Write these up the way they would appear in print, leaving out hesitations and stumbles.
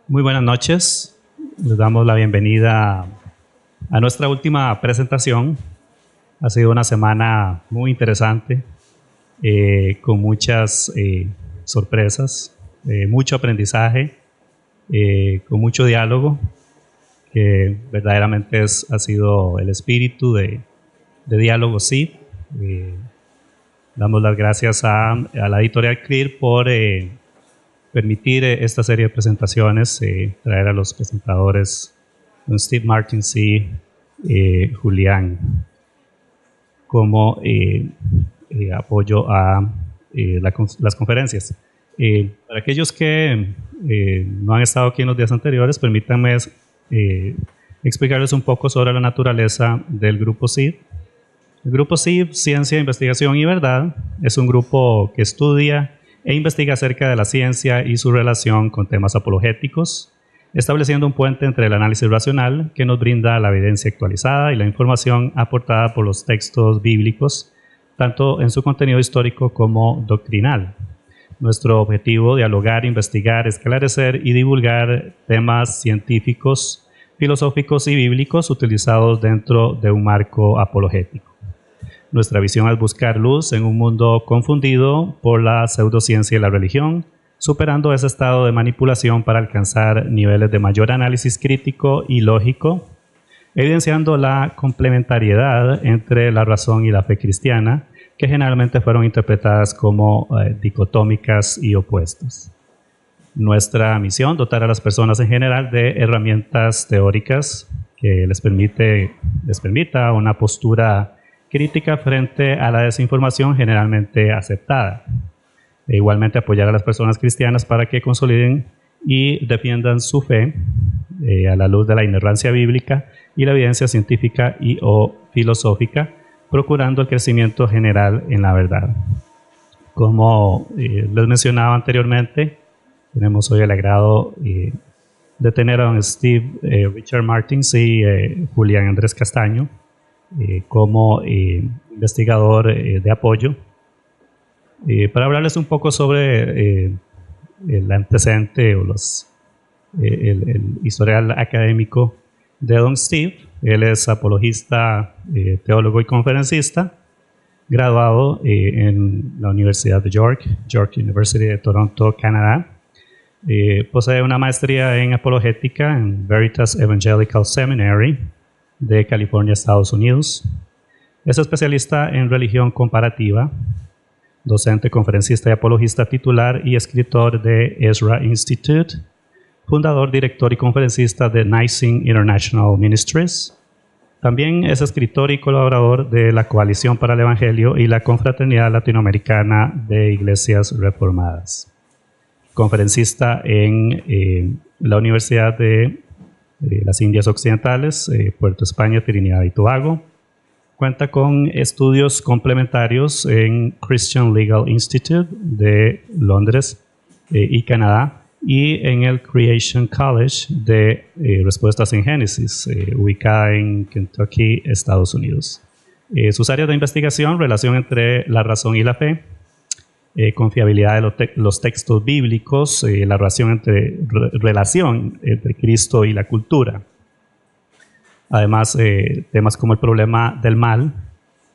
Muy buenas noches, les damos la bienvenida a nuestra última presentación. Ha sido una semana muy interesante, con muchas sorpresas, mucho aprendizaje, con mucho diálogo, que verdaderamente ha sido el espíritu de Diálogo SID. Damos las gracias a la editorial Clear por permitir esta serie de presentaciones, traer a los presentadores don Steve Martins y Julián como apoyo a las conferencias. Para aquellos que no han estado aquí en los días anteriores, permítanme explicarles un poco sobre la naturaleza del Grupo SID. El Grupo SID, Ciencia, Investigación y Verdad, es un grupo que estudia e investiga acerca de la ciencia y su relación con temas apologéticos, estableciendo un puente entre el análisis racional que nos brinda la evidencia actualizada y la información aportada por los textos bíblicos, tanto en su contenido histórico como doctrinal. Nuestro objetivo: dialogar, investigar, esclarecer y divulgar temas científicos, filosóficos y bíblicos utilizados dentro de un marco apologético. Nuestra visión es buscar luz en un mundo confundido por la pseudociencia y la religión, superando ese estado de manipulación para alcanzar niveles de mayor análisis crítico y lógico, evidenciando la complementariedad entre la razón y la fe cristiana, que generalmente fueron interpretadas como dicotómicas y opuestas. Nuestra misión: dotar a las personas en general de herramientas teóricas que les permita una postura crítica frente a la desinformación generalmente aceptada. E igualmente apoyar a las personas cristianas para que consoliden y defiendan su fe a la luz de la inerrancia bíblica y la evidencia científica y o filosófica, procurando el crecimiento general en la verdad. Como les mencionaba anteriormente, tenemos hoy el agrado de tener a don Steve Richard Martins y Julián Andrés Castaño como investigador de apoyo, para hablarles un poco sobre el antecedente o el historial académico de don Steve. Él es apologista, teólogo y conferencista, graduado en la Universidad de York University de Toronto, Canadá. Posee una maestría en apologética en Veritas Evangelical Seminary de California, Estados Unidos. Es especialista en religión comparativa, docente, conferencista y apologista titular y escritor de Ezra Institute, fundador, director y conferencista de Nicene International Ministries. También es escritor y colaborador de la Coalición para el Evangelio y la Confraternidad Latinoamericana de Iglesias Reformadas. Conferencista en la Universidad de las Indias Occidentales, Puerto España, Trinidad y Tobago. Cuenta con estudios complementarios en Christian Legal Institute de Londres y Canadá, y en el Creation College de Respuestas en Génesis, ubicada en Kentucky, Estados Unidos. Sus áreas de investigación: relación entre la razón y la fe, confiabilidad de los textos bíblicos, la relación entre Cristo y la cultura. Además, temas como el problema del mal,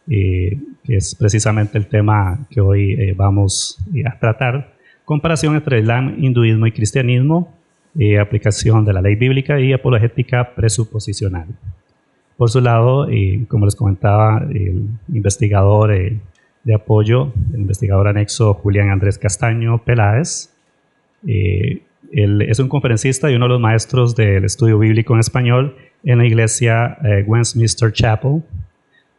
que es precisamente el tema que hoy vamos a tratar, comparación entre Islam, hinduismo y cristianismo, aplicación de la ley bíblica y apologética presuposicional. Por su lado, como les comentaba, el investigador de apoyo, el investigador anexo Julián Andrés Castaño Peláez. Él es un conferencista y uno de los maestros del estudio bíblico en español en la iglesia Westminster Chapel.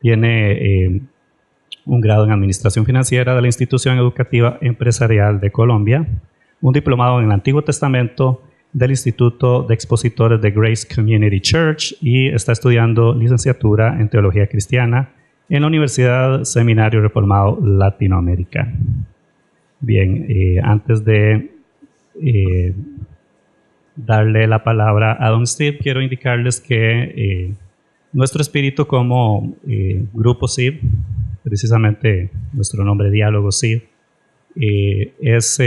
Tiene un grado en Administración Financiera de la Institución Educativa Empresarial de Colombia, un diplomado en el Antiguo Testamento del Instituto de Expositores de Grace Community Church y está estudiando licenciatura en Teología Cristiana en la Universidad Seminario Reformado Latinoamericano. Bien, antes de darle la palabra a don Steve, quiero indicarles que nuestro espíritu como Grupo SIV, precisamente nuestro nombre Diálogo SIV, es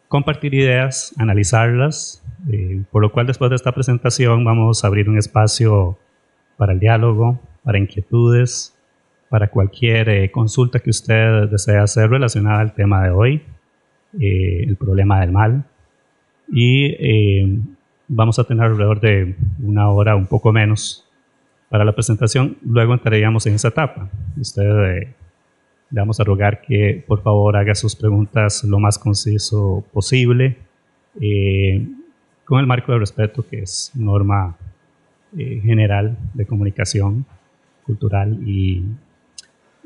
compartir ideas, analizarlas, por lo cual después de esta presentación vamos a abrir un espacio para el diálogo, para inquietudes, para cualquier consulta que usted desee hacer relacionada al tema de hoy, el problema del mal. Y vamos a tener alrededor de una hora, un poco menos, para la presentación. Luego entraríamos en esa etapa. Usted le vamos a rogar que por favor haga sus preguntas lo más conciso posible, con el marco de respeto que es norma general de comunicación cultural y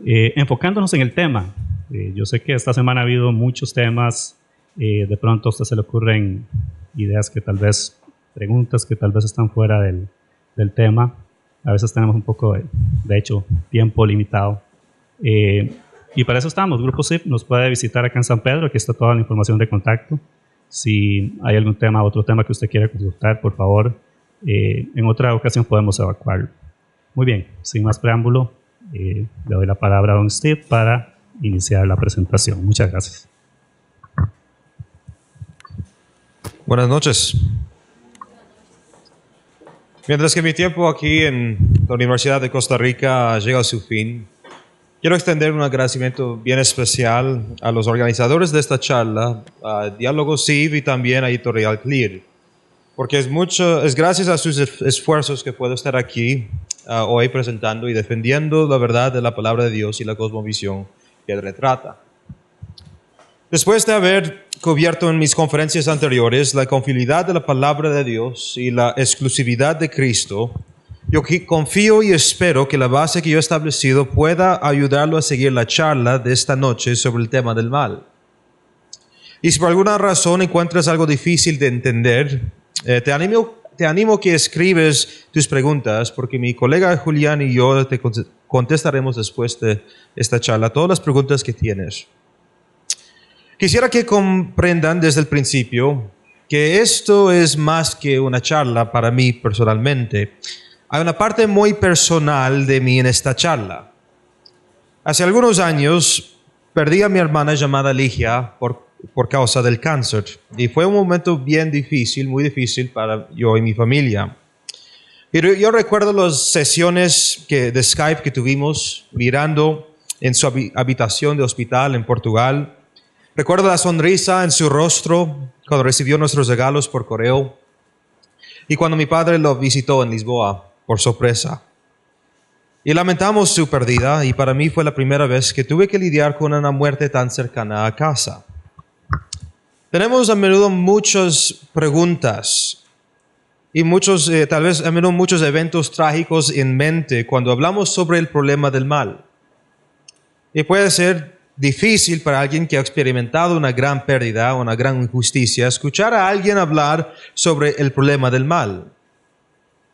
enfocándonos en el tema. Yo sé que esta semana ha habido muchos temas, de pronto a usted se le ocurren ideas que tal vez, preguntas que tal vez están fuera del tema. A veces tenemos un poco, de hecho, tiempo limitado. Y para eso estamos. Grupo SIV nos puede visitar acá en San Pedro. Aquí está toda la información de contacto. Si hay algún tema, otro tema que usted quiera consultar, por favor, en otra ocasión podemos evacuarlo. Muy bien, sin más preámbulo, le doy la palabra a don Steve para iniciar la presentación. Muchas gracias. Buenas noches. Mientras que mi tiempo aquí en la Universidad de Costa Rica llega a su fin, quiero extender un agradecimiento bien especial a los organizadores de esta charla, a Diálogo SIV y también a Editorial Clear, porque es gracias a sus esfuerzos que puedo estar aquí hoy presentando y defendiendo la verdad de la palabra de Dios y la cosmovisión que él retrata. Después de haber cubierto en mis conferencias anteriores la confiabilidad de la palabra de Dios y la exclusividad de Cristo, yo confío y espero que la base que yo he establecido pueda ayudarlo a seguir la charla de esta noche sobre el tema del mal. Y si por alguna razón encuentras algo difícil de entender, te animo que escribes tus preguntas, porque mi colega Julián y yo te contestaremos después de esta charla todas las preguntas que tienes. Quisiera que comprendan desde el principio que esto es más que una charla para mí personalmente. Hay una parte muy personal de mí en esta charla. Hace algunos años perdí a mi hermana llamada Ligia por causa del cáncer. Y fue un momento bien difícil, muy difícil para yo y mi familia. Pero yo recuerdo las sesiones de Skype que tuvimos mirando en su habitación de hospital en Portugal. Recuerdo la sonrisa en su rostro cuando recibió nuestros regalos por correo y cuando mi padre lo visitó en Lisboa por sorpresa. Y lamentamos su pérdida y para mí fue la primera vez que tuve que lidiar con una muerte tan cercana a casa. Tenemos a menudo muchas preguntas y tal vez a menudo muchos eventos trágicos en mente cuando hablamos sobre el problema del mal. Y puede ser difícil para alguien que ha experimentado una gran pérdida o una gran injusticia escuchar a alguien hablar sobre el problema del mal.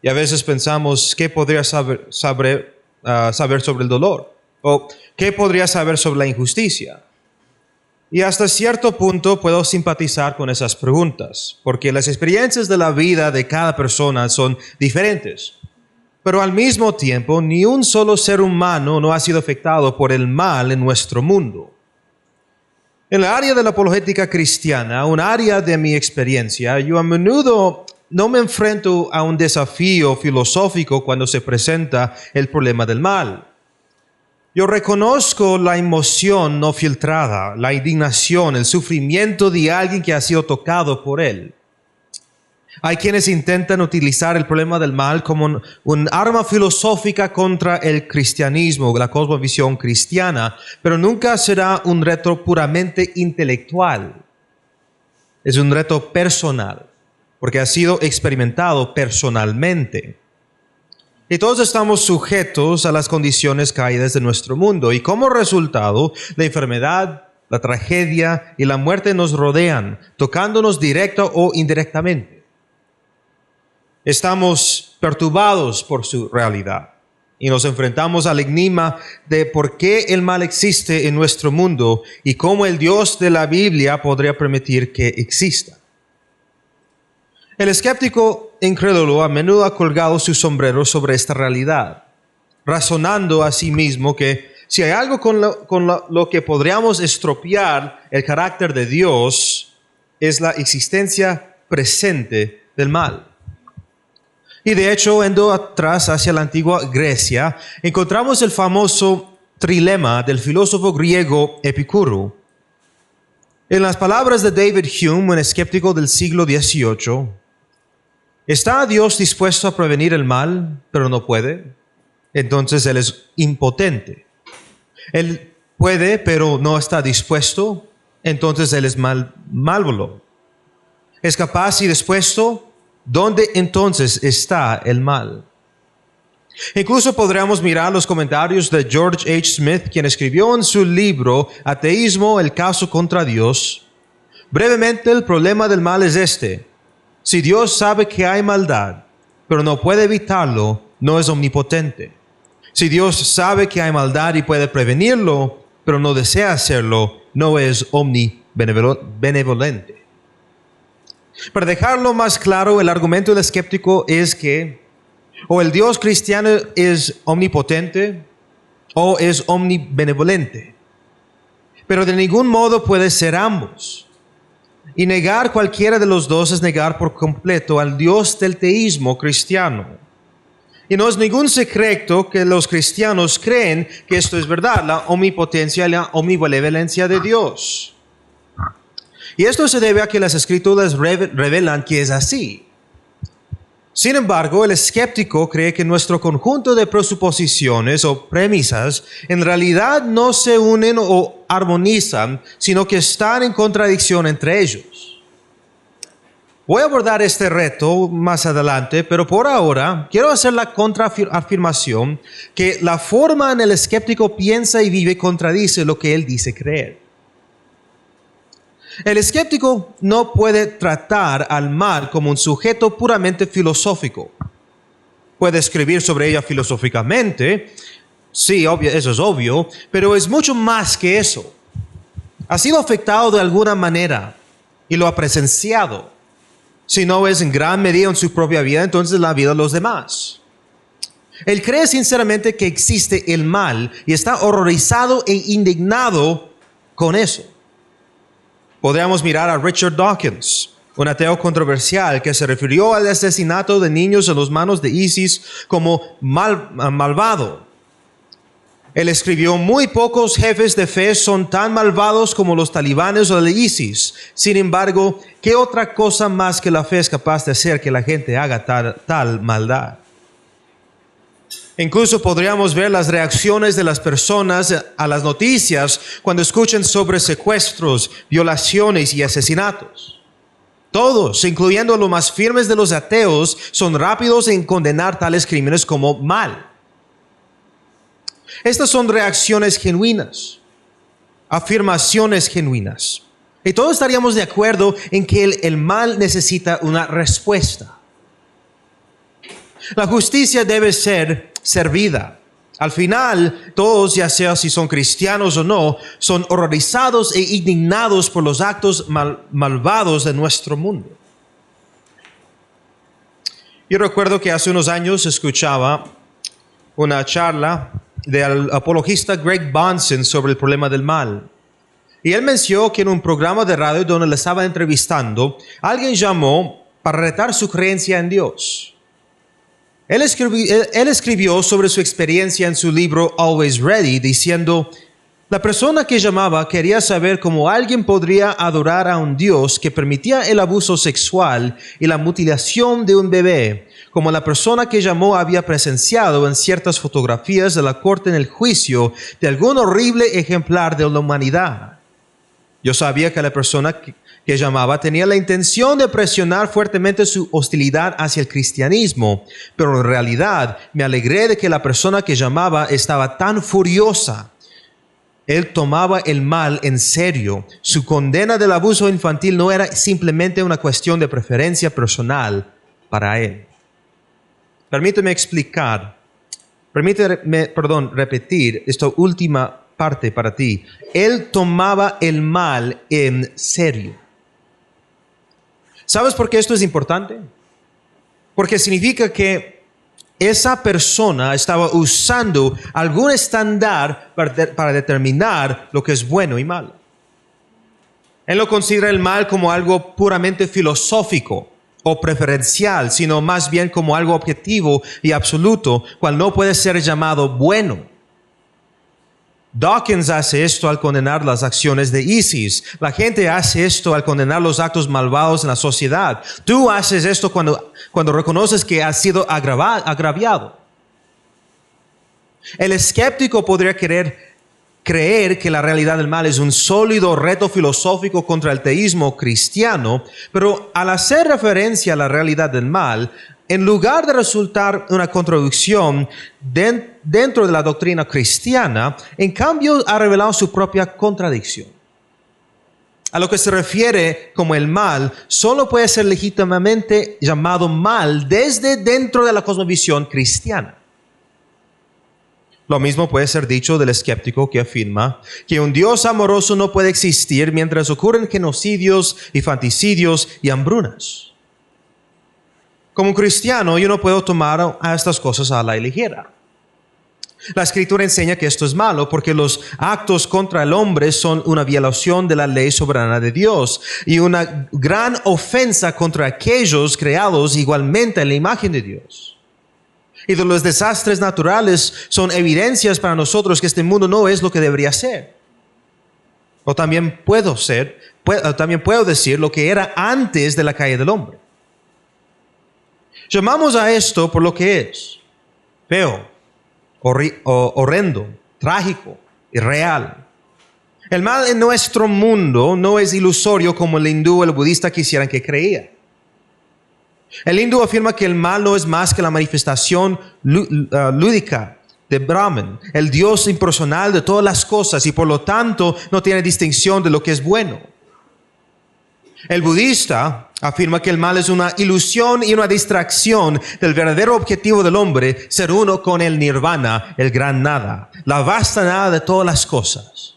Y a veces pensamos, ¿qué podría saber sobre el dolor? ¿O qué podría saber sobre la injusticia? Y hasta cierto punto puedo simpatizar con esas preguntas, porque las experiencias de la vida de cada persona son diferentes. Pero al mismo tiempo, ni un solo ser humano no ha sido afectado por el mal en nuestro mundo. En el área de la apologética cristiana, un área de mi experiencia, yo a menudo no me enfrento a un desafío filosófico cuando se presenta el problema del mal. Yo reconozco la emoción no filtrada, la indignación, el sufrimiento de alguien que ha sido tocado por él. Hay quienes intentan utilizar el problema del mal como un arma filosófica contra el cristianismo, la cosmovisión cristiana, pero nunca será un reto puramente intelectual. Es un reto personal, porque ha sido experimentado personalmente. Y todos estamos sujetos a las condiciones caídas de nuestro mundo, y como resultado, la enfermedad, la tragedia y la muerte nos rodean, tocándonos directa o indirectamente. Estamos perturbados por su realidad y nos enfrentamos al enigma de por qué el mal existe en nuestro mundo y cómo el Dios de la Biblia podría permitir que exista. El escéptico incrédulo a menudo ha colgado su sombrero sobre esta realidad, razonando a sí mismo que si hay algo con lo que podríamos estropear el carácter de Dios, es la existencia presente del mal. Y de hecho, yendo atrás hacia la antigua Grecia, encontramos el famoso trilema del filósofo griego Epicuro. En las palabras de David Hume, un escéptico del siglo XVIII, ¿está Dios dispuesto a prevenir el mal, pero no puede? Entonces Él es impotente. Él puede, pero no está dispuesto, entonces Él es malévolo. Es capaz y dispuesto, ¿dónde entonces está el mal? Incluso podríamos mirar los comentarios de George H. Smith, quien escribió en su libro Ateísmo, el caso contra Dios. Brevemente, el problema del mal es este: si Dios sabe que hay maldad, pero no puede evitarlo, no es omnipotente. Si Dios sabe que hay maldad y puede prevenirlo, pero no desea hacerlo, no es omnibenevolente. Para dejarlo más claro, el argumento del escéptico es que o el Dios cristiano es omnipotente o es omnibenevolente, pero de ningún modo puede ser ambos. Y negar cualquiera de los dos es negar por completo al Dios del teísmo cristiano. Y no es ningún secreto que los cristianos creen que esto es verdad, la omnipotencia y la omnibenevolencia de Dios. Y esto se debe a que las Escrituras revelan que es así. Sin embargo, el escéptico cree que nuestro conjunto de presuposiciones o premisas en realidad no se unen o armonizan, sino que están en contradicción entre ellos. Voy a abordar este reto más adelante, pero por ahora quiero hacer la contraafirmación que la forma en el escéptico piensa y vive contradice lo que él dice creer. El escéptico no puede tratar al mal como un sujeto puramente filosófico. Puede escribir sobre ella filosóficamente, sí, eso es obvio, pero es mucho más que eso. Ha sido afectado de alguna manera y lo ha presenciado. Si no es en gran medida en su propia vida, entonces en la vida de los demás. Él cree sinceramente que existe el mal y está horrorizado e indignado con eso. Podríamos mirar a Richard Dawkins, un ateo controversial que se refirió al asesinato de niños en las manos de ISIS como malvado. Él escribió: muy pocos jefes de fe son tan malvados como los talibanes o el ISIS. Sin embargo, ¿qué otra cosa más que la fe es capaz de hacer que la gente haga tal maldad? Incluso podríamos ver las reacciones de las personas a las noticias cuando escuchan sobre secuestros, violaciones y asesinatos. Todos, incluyendo los más firmes de los ateos, son rápidos en condenar tales crímenes como mal. Estas son reacciones genuinas, afirmaciones genuinas. Y todos estaríamos de acuerdo en que el mal necesita una respuesta. La justicia debe ser servida. Al final, todos, ya sea si son cristianos o no, son horrorizados e indignados por los actos malvados de nuestro mundo. Yo recuerdo que hace unos años escuchaba una charla del apologista Greg Bahnsen sobre el problema del mal. Y él mencionó que en un programa de radio donde le estaba entrevistando, alguien llamó para retar su creencia en Dios. Él escribió sobre su experiencia en su libro Always Ready, diciendo: la persona que llamaba quería saber cómo alguien podría adorar a un Dios que permitía el abuso sexual y la mutilación de un bebé, como la persona que llamó había presenciado en ciertas fotografías de la corte en el juicio de algún horrible ejemplar de la humanidad. Yo sabía que la persona que llamaba tenía la intención de presionar fuertemente su hostilidad hacia el cristianismo, pero en realidad me alegré de que la persona que llamaba estaba tan furiosa Él tomaba el mal en serio. Su condena del abuso infantil no era simplemente una cuestión de preferencia personal para él. Permíteme repetir esta última parte para ti. Él tomaba el mal en serio. ¿Sabes por qué esto es importante? Porque significa que esa persona estaba usando algún estándar para determinar lo que es bueno y malo. Él no considera el mal como algo puramente filosófico o preferencial, sino más bien como algo objetivo y absoluto, cual no puede ser llamado bueno. Dawkins hace esto al condenar las acciones de ISIS. La gente hace esto al condenar los actos malvados en la sociedad. Tú haces esto cuando reconoces que has sido agraviado. El escéptico podría creer que la realidad del mal es un sólido reto filosófico contra el teísmo cristiano, pero al hacer referencia a la realidad del mal, en lugar de resultar una contradicción dentro de la doctrina cristiana, en cambio ha revelado su propia contradicción. A lo que se refiere como el mal, solo puede ser legítimamente llamado mal desde dentro de la cosmovisión cristiana. Lo mismo puede ser dicho del escéptico que afirma que un Dios amoroso no puede existir mientras ocurren genocidios, infanticidios y hambrunas. Como cristiano, yo no puedo tomar a estas cosas a la ligera. La Escritura enseña que esto es malo porque los actos contra el hombre son una violación de la ley soberana de Dios y una gran ofensa contra aquellos creados igualmente en la imagen de Dios. Y de los desastres naturales son evidencias para nosotros que este mundo no es lo que debería ser. O también puedo decir lo que era antes de la caída del hombre. Llamamos a esto por lo que es: feo, horrendo, trágico y real. El mal en nuestro mundo no es ilusorio como el hindú o el budista quisieran que creía. El hindú afirma que el mal no es más que la manifestación lúdica de Brahman, el Dios impersonal de todas las cosas, y por lo tanto no tiene distinción de lo que es bueno. El budista afirma que el mal es una ilusión y una distracción del verdadero objetivo del hombre, ser uno con el nirvana, el gran nada, la vasta nada de todas las cosas.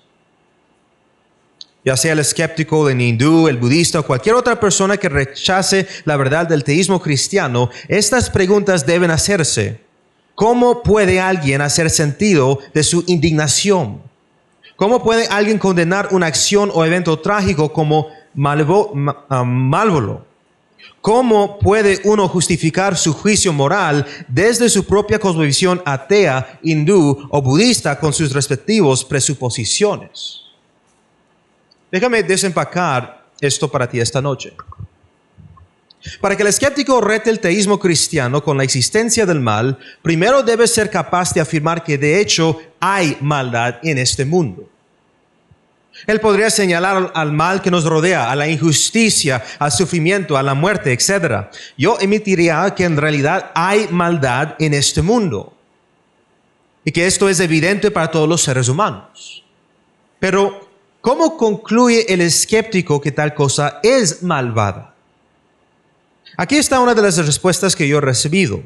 Ya sea el escéptico, el hindú, el budista o cualquier otra persona que rechace la verdad del teísmo cristiano, estas preguntas deben hacerse. ¿Cómo puede alguien hacer sentido de su indignación? ¿Cómo puede alguien condenar una acción o evento trágico como malévolo? ¿Cómo puede uno justificar su juicio moral desde su propia cosmovisión atea, hindú o budista con sus respectivos presuposiciones? Déjame desempacar esto para ti esta noche. Para que el escéptico rete el teísmo cristiano con la existencia del mal, primero debe ser capaz de afirmar que de hecho hay maldad en este mundo. Él podría señalar al mal que nos rodea, a la injusticia, al sufrimiento, a la muerte, etc. Yo emitiría que en realidad hay maldad en este mundo y que esto es evidente para todos los seres humanos. Pero, ¿cómo concluye el escéptico que tal cosa es malvada? Aquí está una de las respuestas que yo he recibido.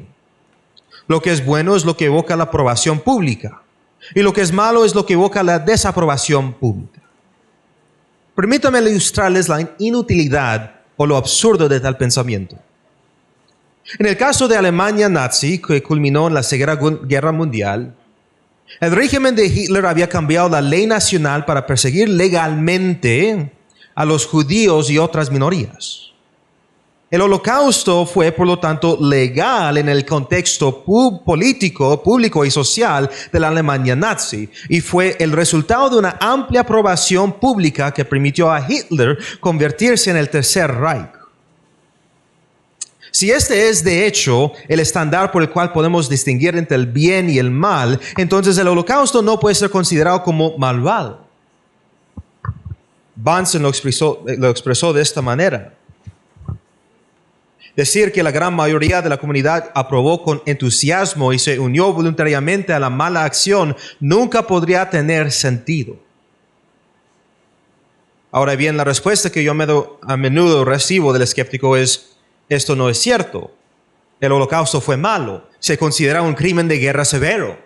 Lo que es bueno es lo que evoca la aprobación pública, y lo que es malo es lo que evoca la desaprobación pública. Permítanme ilustrarles la inutilidad o lo absurdo de tal pensamiento. En el caso de Alemania nazi, que culminó en la Segunda Guerra Mundial, el régimen de Hitler había cambiado la ley nacional para perseguir legalmente a los judíos y otras minorías. El holocausto fue, por lo tanto, legal en el contexto político, público y social de la Alemania nazi, y fue el resultado de una amplia aprobación pública que permitió a Hitler convertirse en el Tercer Reich. Si este es, de hecho, el estándar por el cual podemos distinguir entre el bien y el mal, entonces el holocausto no puede ser considerado como malvado. Bunsen lo expresó de esta manera. Decir que la gran mayoría de la comunidad aprobó con entusiasmo y se unió voluntariamente a la mala acción nunca podría tener sentido. Ahora bien, la respuesta que yo a menudo recibo del escéptico es: esto no es cierto. El holocausto fue malo. Se considera un crimen de guerra severo.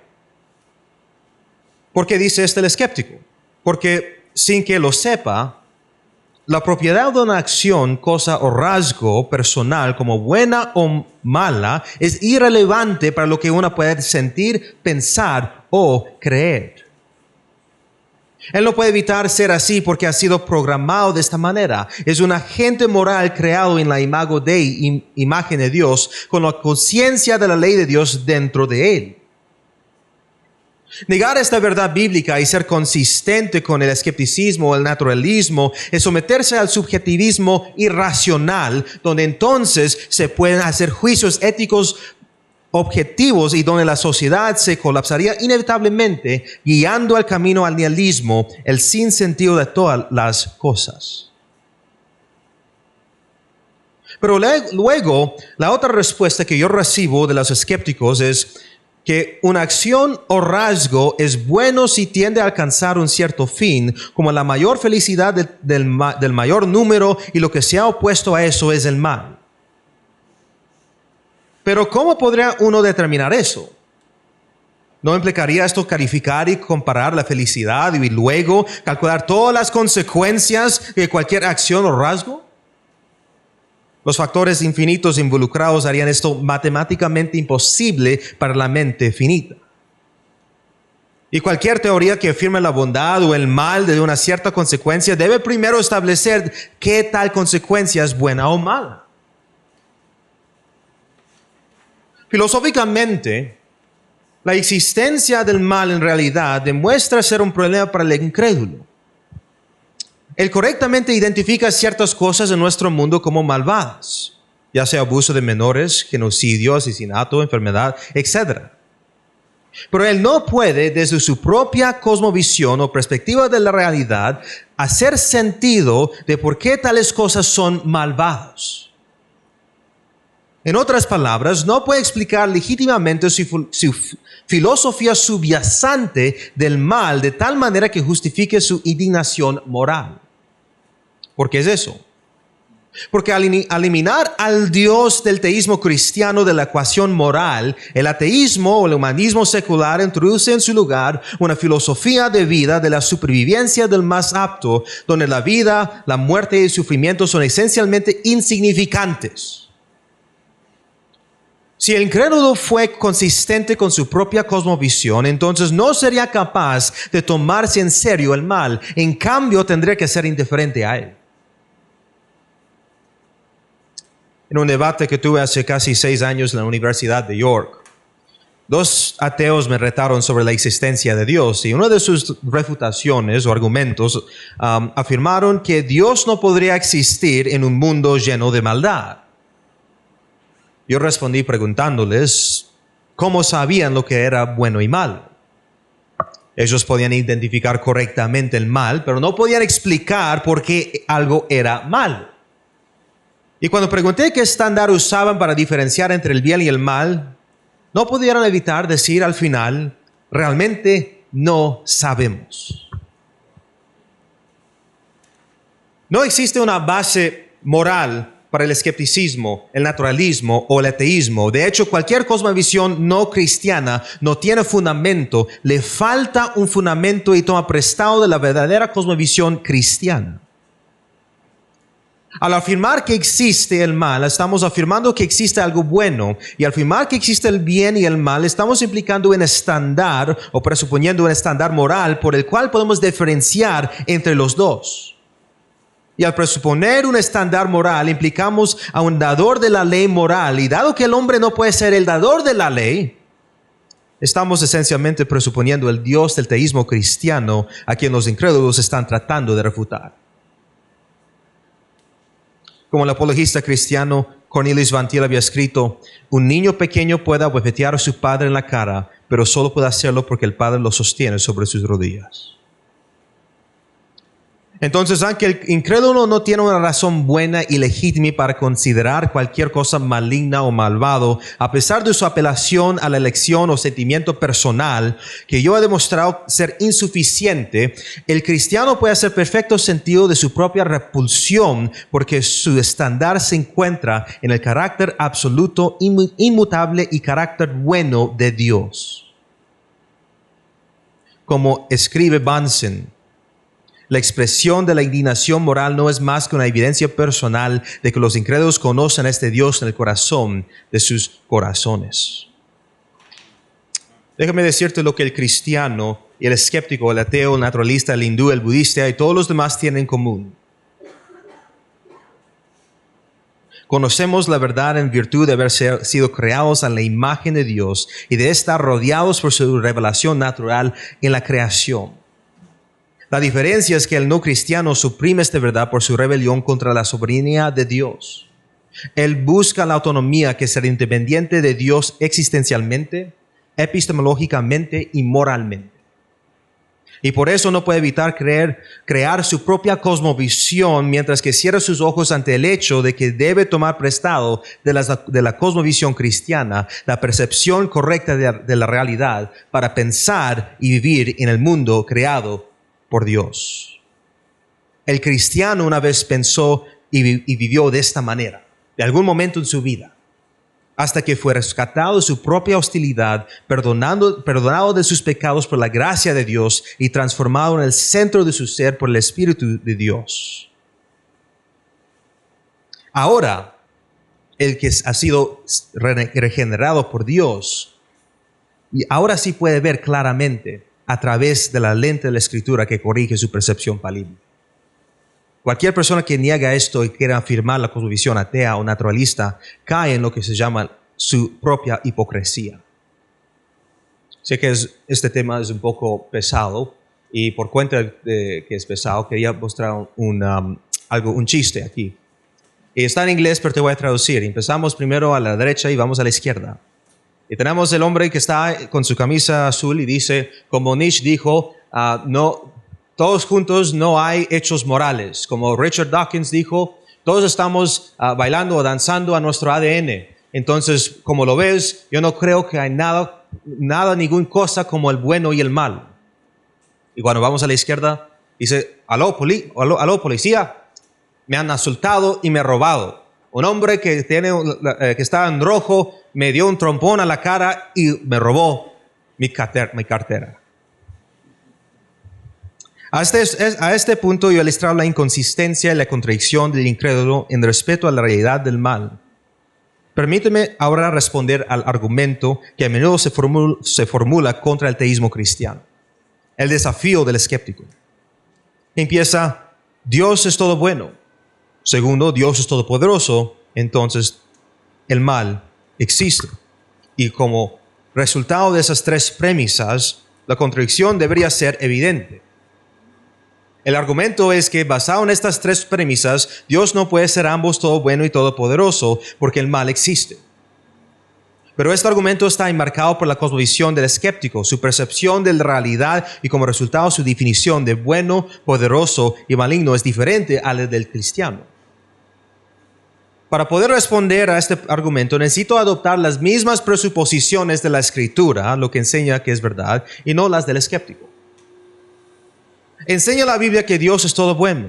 ¿Por qué dice esto el escéptico? Porque sin que lo sepa, la propiedad de una acción, cosa o rasgo personal, como buena o mala, es irrelevante para lo que uno puede sentir, pensar o creer. Él no puede evitar ser así porque ha sido programado de esta manera. Es un agente moral creado en la imagen de Dios, con la conciencia de la ley de Dios dentro de él. Negar esta verdad bíblica y ser consistente con el escepticismo o el naturalismo es someterse al subjetivismo irracional, donde entonces se pueden hacer juicios éticos objetivos y donde la sociedad se colapsaría inevitablemente, guiando al camino al nihilismo, el sinsentido de todas las cosas. Pero luego, la otra respuesta que yo recibo de los escépticos es que una acción o rasgo es bueno si tiende a alcanzar un cierto fin, como la mayor felicidad del mayor número, y lo que se ha opuesto a eso es el mal. Pero ¿cómo podría uno determinar eso? ¿No implicaría esto calificar y comparar la felicidad y luego calcular todas las consecuencias de cualquier acción o rasgo? Los factores infinitos involucrados harían esto matemáticamente imposible para la mente finita. Y cualquier teoría que afirme la bondad o el mal de una cierta consecuencia debe primero establecer qué tal consecuencia es buena o mala. Filosóficamente, la existencia del mal en realidad demuestra ser un problema para el incrédulo. Él correctamente identifica ciertas cosas en nuestro mundo como malvadas, ya sea abuso de menores, genocidio, asesinato, enfermedad, etc. Pero él no puede, desde su propia cosmovisión o perspectiva de la realidad, hacer sentido de por qué tales cosas son malvadas. En otras palabras, no puede explicar legítimamente su filosofía subyacente del mal de tal manera que justifique su indignación moral. ¿Por qué es eso? Porque al eliminar al Dios del teísmo cristiano de la ecuación moral, el ateísmo o el humanismo secular introduce en su lugar una filosofía de vida de la supervivencia del más apto, donde la vida, la muerte y el sufrimiento son esencialmente insignificantes. Si el incrédulo fue consistente con su propia cosmovisión, entonces no sería capaz de tomarse en serio el mal. En cambio, tendría que ser indiferente a él. En un debate que tuve hace casi 6 años en la Universidad de York, 2 ateos me retaron sobre la existencia de Dios, y una de sus refutaciones o argumentos afirmaron que Dios no podría existir en un mundo lleno de maldad. Yo respondí preguntándoles cómo sabían lo que era bueno y malo. Ellos podían identificar correctamente el mal, pero no podían explicar por qué algo era malo. Y cuando pregunté qué estándar usaban para diferenciar entre el bien y el mal, no pudieron evitar decir al final: realmente no sabemos. No existe una base moral para el escepticismo, el naturalismo o el ateísmo. De hecho, cualquier cosmovisión no cristiana no tiene fundamento, le falta un fundamento y toma prestado de la verdadera cosmovisión cristiana. Al afirmar que existe el mal, estamos afirmando que existe algo bueno, y al afirmar que existe el bien y el mal, estamos implicando un estándar o presuponiendo un estándar moral por el cual podemos diferenciar entre los dos. Y al presuponer un estándar moral, implicamos a un dador de la ley moral. Y dado que el hombre no puede ser el dador de la ley, estamos esencialmente presuponiendo el Dios del teísmo cristiano, a quien los incrédulos están tratando de refutar. Como el apologista cristiano Cornelius Van Til había escrito: un niño pequeño puede abofetear a su padre en la cara, pero solo puede hacerlo porque el padre lo sostiene sobre sus rodillas. Entonces, aunque el incrédulo no tiene una razón buena y legítima para considerar cualquier cosa maligna o malvado, a pesar de su apelación a la elección o sentimiento personal, que yo he demostrado ser insuficiente, el cristiano puede hacer perfecto sentido de su propia repulsión, porque su estándar se encuentra en el carácter absoluto, inmutable y carácter bueno de Dios. Como escribe Bunsen, la expresión de la indignación moral no es más que una evidencia personal de que los incrédulos conocen a este Dios en el corazón de sus corazones. Déjame decirte lo que el cristiano y el escéptico, el ateo, el naturalista, el hindú, el budista y todos los demás tienen en común. Conocemos la verdad en virtud de haber sido creados a la imagen de Dios y de estar rodeados por su revelación natural en la creación. La diferencia es que el no cristiano suprime esta verdad por su rebelión contra la soberanía de Dios. Él busca la autonomía que es ser independiente de Dios existencialmente, epistemológicamente y moralmente. Y por eso no puede evitar crear su propia cosmovisión mientras que cierra sus ojos ante el hecho de que debe tomar prestado de la cosmovisión cristiana la percepción correcta de la realidad para pensar y vivir en el mundo creado por Dios. El cristiano una vez pensó y vivió de esta manera, de algún momento en su vida, hasta que fue rescatado de su propia hostilidad, perdonado de sus pecados por la gracia de Dios y transformado en el centro de su ser por el Espíritu de Dios. Ahora, el que ha sido regenerado por Dios, y ahora sí puede ver claramente a través de la lente de la Escritura que corrige su percepción falible. Cualquier persona que niega esto y quiera afirmar la cosmovisión atea o naturalista cae en lo que se llama su propia hipocresía. Sé que este tema es un poco pesado y por cuenta de que es pesado quería mostrar un chiste aquí. Y está en inglés, pero te voy a traducir. Empezamos primero a la derecha y vamos a la izquierda. Y tenemos el hombre que está con su camisa azul y dice, como Nietzsche dijo, no, todos juntos no hay hechos morales. Como Richard Dawkins dijo, todos estamos bailando o danzando a nuestro ADN. Entonces, como lo ves, yo no creo que hay nada, ninguna cosa como el bueno y el mal. Y cuando vamos a la izquierda, dice, aló policía, me han asaltado y me han robado. Un hombre que está en rojo me dio un trompón a la cara y me robó mi cartera. A este punto yo he ilustrado la inconsistencia y la contradicción del incrédulo en respeto a la realidad del mal. Permíteme ahora responder al argumento que a menudo se formula contra el teísmo cristiano. El desafío del escéptico. Empieza, Dios es todo bueno. Segundo, Dios es todopoderoso, entonces el mal existe. Y como resultado de esas tres premisas, la contradicción debería ser evidente. El argumento es que basado en estas tres premisas, Dios no puede ser ambos todo bueno y todopoderoso porque el mal existe. Pero este argumento está enmarcado por la cosmovisión del escéptico, su percepción de la realidad y como resultado su definición de bueno, poderoso y maligno es diferente a la del cristiano. Para poder responder a este argumento necesito adoptar las mismas presuposiciones de la Escritura, lo que enseña que es verdad, y no las del escéptico. Enseña la Biblia que Dios es todo bueno.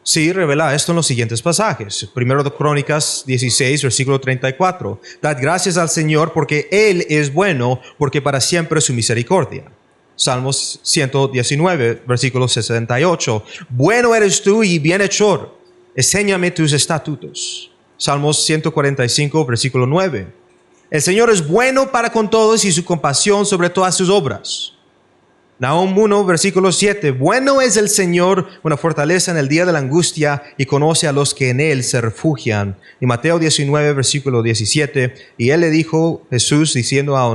Sí, revela esto en los siguientes pasajes. Primero de Crónicas 16, versículo 34. Dad gracias al Señor porque Él es bueno, porque para siempre es su misericordia. Salmos 119, versículo 68. Bueno eres tú y bienhechor. Enséñame tus estatutos. Salmos 145, versículo 9. El Señor es bueno para con todos y su compasión sobre todas sus obras. Nahum 1, versículo 7. Bueno es el Señor, una fortaleza en el día de la angustia, y conoce a los que en Él se refugian. Y Mateo 19, versículo 17. Y Él le dijo, Jesús,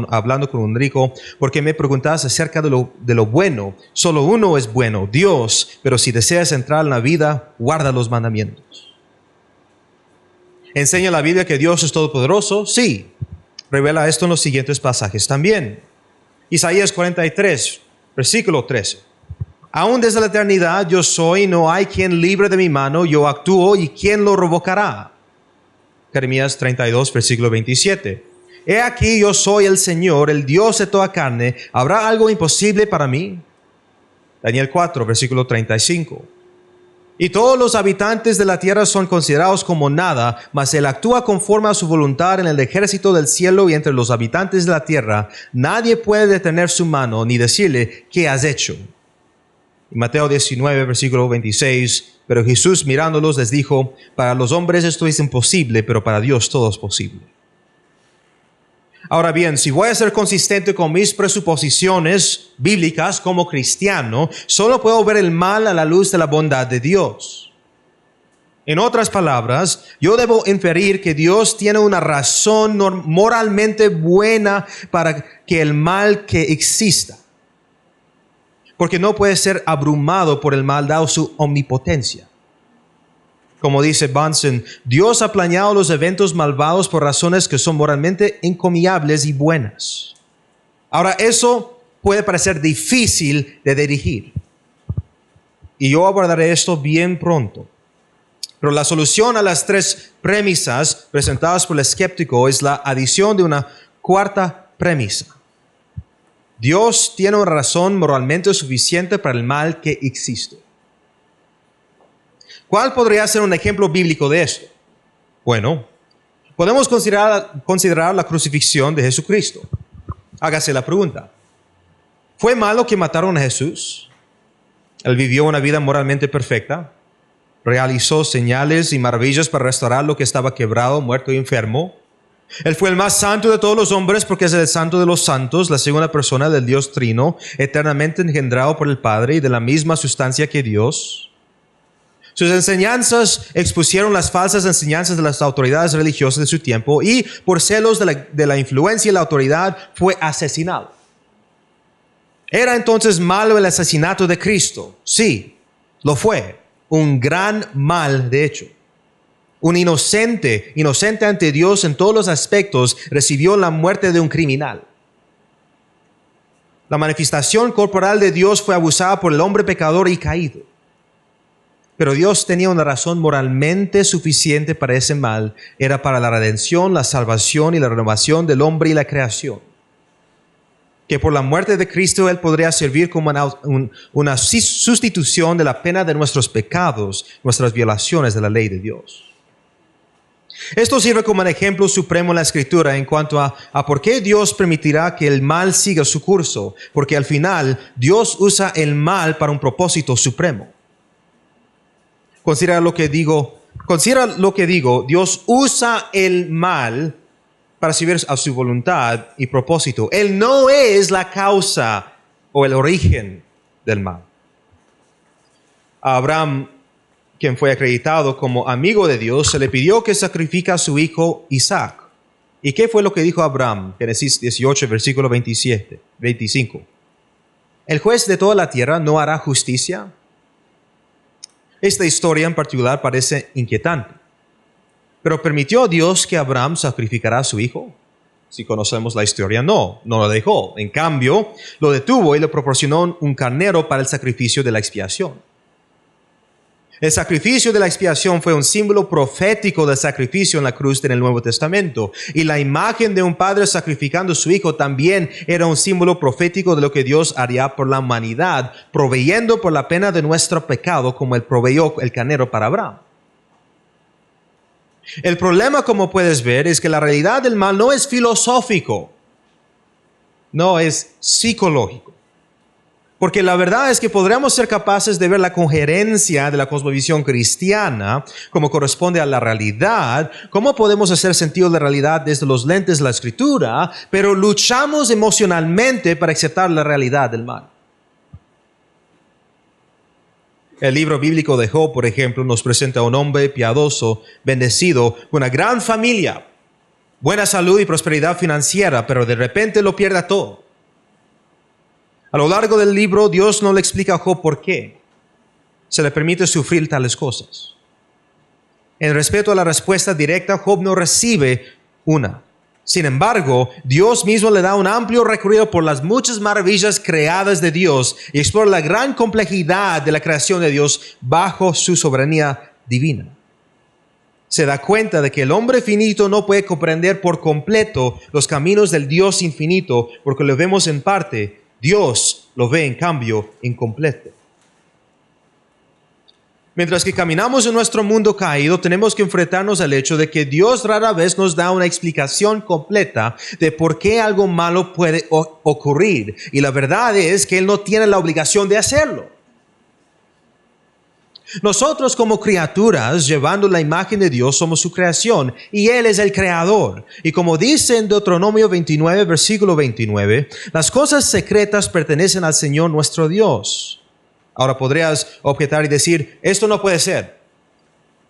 hablando con un rico, porque me preguntas acerca de lo bueno. Solo uno es bueno, Dios. Pero si deseas entrar en la vida, guarda los mandamientos. ¿Enseña la Biblia que Dios es todopoderoso? Sí. Revela esto en los siguientes pasajes también. Isaías 43, versículo 13. Aún desde la eternidad yo soy, no hay quien libre de mi mano, yo actúo y quién lo revocará. Jeremías 32, versículo 27. He aquí yo soy el Señor, el Dios de toda carne, ¿habrá algo imposible para mí? Daniel 4, versículo 35. Y todos los habitantes de la tierra son considerados como nada, mas Él actúa conforme a su voluntad en el ejército del cielo y entre los habitantes de la tierra. Nadie puede detener su mano ni decirle, ¿qué has hecho? Y Mateo 19, versículo 26. Pero Jesús mirándolos les dijo, para los hombres esto es imposible, pero para Dios todo es posible. Ahora bien, si voy a ser consistente con mis presuposiciones bíblicas como cristiano, solo puedo ver el mal a la luz de la bondad de Dios. En otras palabras, yo debo inferir que Dios tiene una razón moralmente buena para que el mal que exista. Porque no puede ser abrumado por el mal dado su omnipotencia. Como dice Bunsen, Dios ha planeado los eventos malvados por razones que son moralmente encomiables y buenas. Ahora, eso puede parecer difícil de dirigir. Y yo abordaré esto bien pronto. Pero la solución a las tres premisas presentadas por el escéptico es la adición de una cuarta premisa. Dios tiene una razón moralmente suficiente para el mal que existe. ¿Cuál podría ser un ejemplo bíblico de esto? Bueno, podemos considerar la crucifixión de Jesucristo. Hágase la pregunta. ¿Fue malo que mataron a Jesús? Él vivió una vida moralmente perfecta. Realizó señales y maravillas para restaurar lo que estaba quebrado, muerto y enfermo. Él fue el más santo de todos los hombres porque es el santo de los santos, la segunda persona del Dios Trino, eternamente engendrado por el Padre y de la misma sustancia que Dios. Sus enseñanzas expusieron las falsas enseñanzas de las autoridades religiosas de su tiempo y por celos de la influencia y la autoridad fue asesinado. ¿Era entonces malo el asesinato de Cristo? Sí, lo fue. Un gran mal, de hecho. Un inocente ante Dios en todos los aspectos, recibió la muerte de un criminal. La manifestación corporal de Dios fue abusada por el hombre pecador y caído. Pero Dios tenía una razón moralmente suficiente para ese mal. Era para la redención, la salvación y la renovación del hombre y la creación. Que por la muerte de Cristo Él podría servir como una sustitución de la pena de nuestros pecados, nuestras violaciones de la ley de Dios. Esto sirve como un ejemplo supremo en la Escritura en cuanto a por qué Dios permitirá que el mal siga su curso. Porque al final Dios usa el mal para un propósito supremo. Considera lo que digo. Dios usa el mal para servir a su voluntad y propósito. Él no es la causa o el origen del mal. A Abraham, quien fue acreditado como amigo de Dios, se le pidió que sacrifique a su hijo Isaac. ¿Y qué fue lo que dijo Abraham? Génesis 18, versículo 25. ¿El juez de toda la tierra no hará justicia? Esta historia en particular parece inquietante. ¿Pero permitió Dios que Abraham sacrificara a su hijo? Si conocemos la historia, no lo dejó. En cambio, lo detuvo y le proporcionó un carnero para el sacrificio de la expiación. El sacrificio de la expiación fue un símbolo profético del sacrificio en la cruz en el Nuevo Testamento. Y la imagen de un padre sacrificando a su hijo también era un símbolo profético de lo que Dios haría por la humanidad, proveyendo por la pena de nuestro pecado como Él proveyó el carnero para Abraham. El problema, como puedes ver, es que la realidad del mal no es filosófico, no es psicológico. Porque la verdad es que podríamos ser capaces de ver la coherencia de la cosmovisión cristiana como corresponde a la realidad. ¿Cómo podemos hacer sentido de la realidad desde los lentes de la Escritura? Pero luchamos emocionalmente para aceptar la realidad del mal. El libro bíblico de Job, por ejemplo, nos presenta a un hombre piadoso, bendecido, con una gran familia, buena salud y prosperidad financiera, pero de repente lo pierde todo. A lo largo del libro, Dios no le explica a Job por qué se le permite sufrir tales cosas. En respeto a la respuesta directa, Job no recibe una, Sin embargo, Dios mismo le da un amplio recorrido por las muchas maravillas creadas de Dios y explora la gran complejidad de la creación de Dios bajo su soberanía divina. Se da cuenta de que el hombre finito no puede comprender por completo los caminos del Dios infinito porque lo vemos en parte. Dios lo ve en cambio incompleto. Mientras que caminamos en nuestro mundo caído, tenemos que enfrentarnos al hecho de que Dios rara vez nos da una explicación completa de por qué algo malo puede ocurrir. Y la verdad es que Él no tiene la obligación de hacerlo. Nosotros como criaturas, llevando la imagen de Dios, somos su creación y Él es el creador. Y como dice en Deuteronomio 29, versículo 29, las cosas secretas pertenecen al Señor nuestro Dios. Ahora podrías objetar y decir, esto no puede ser.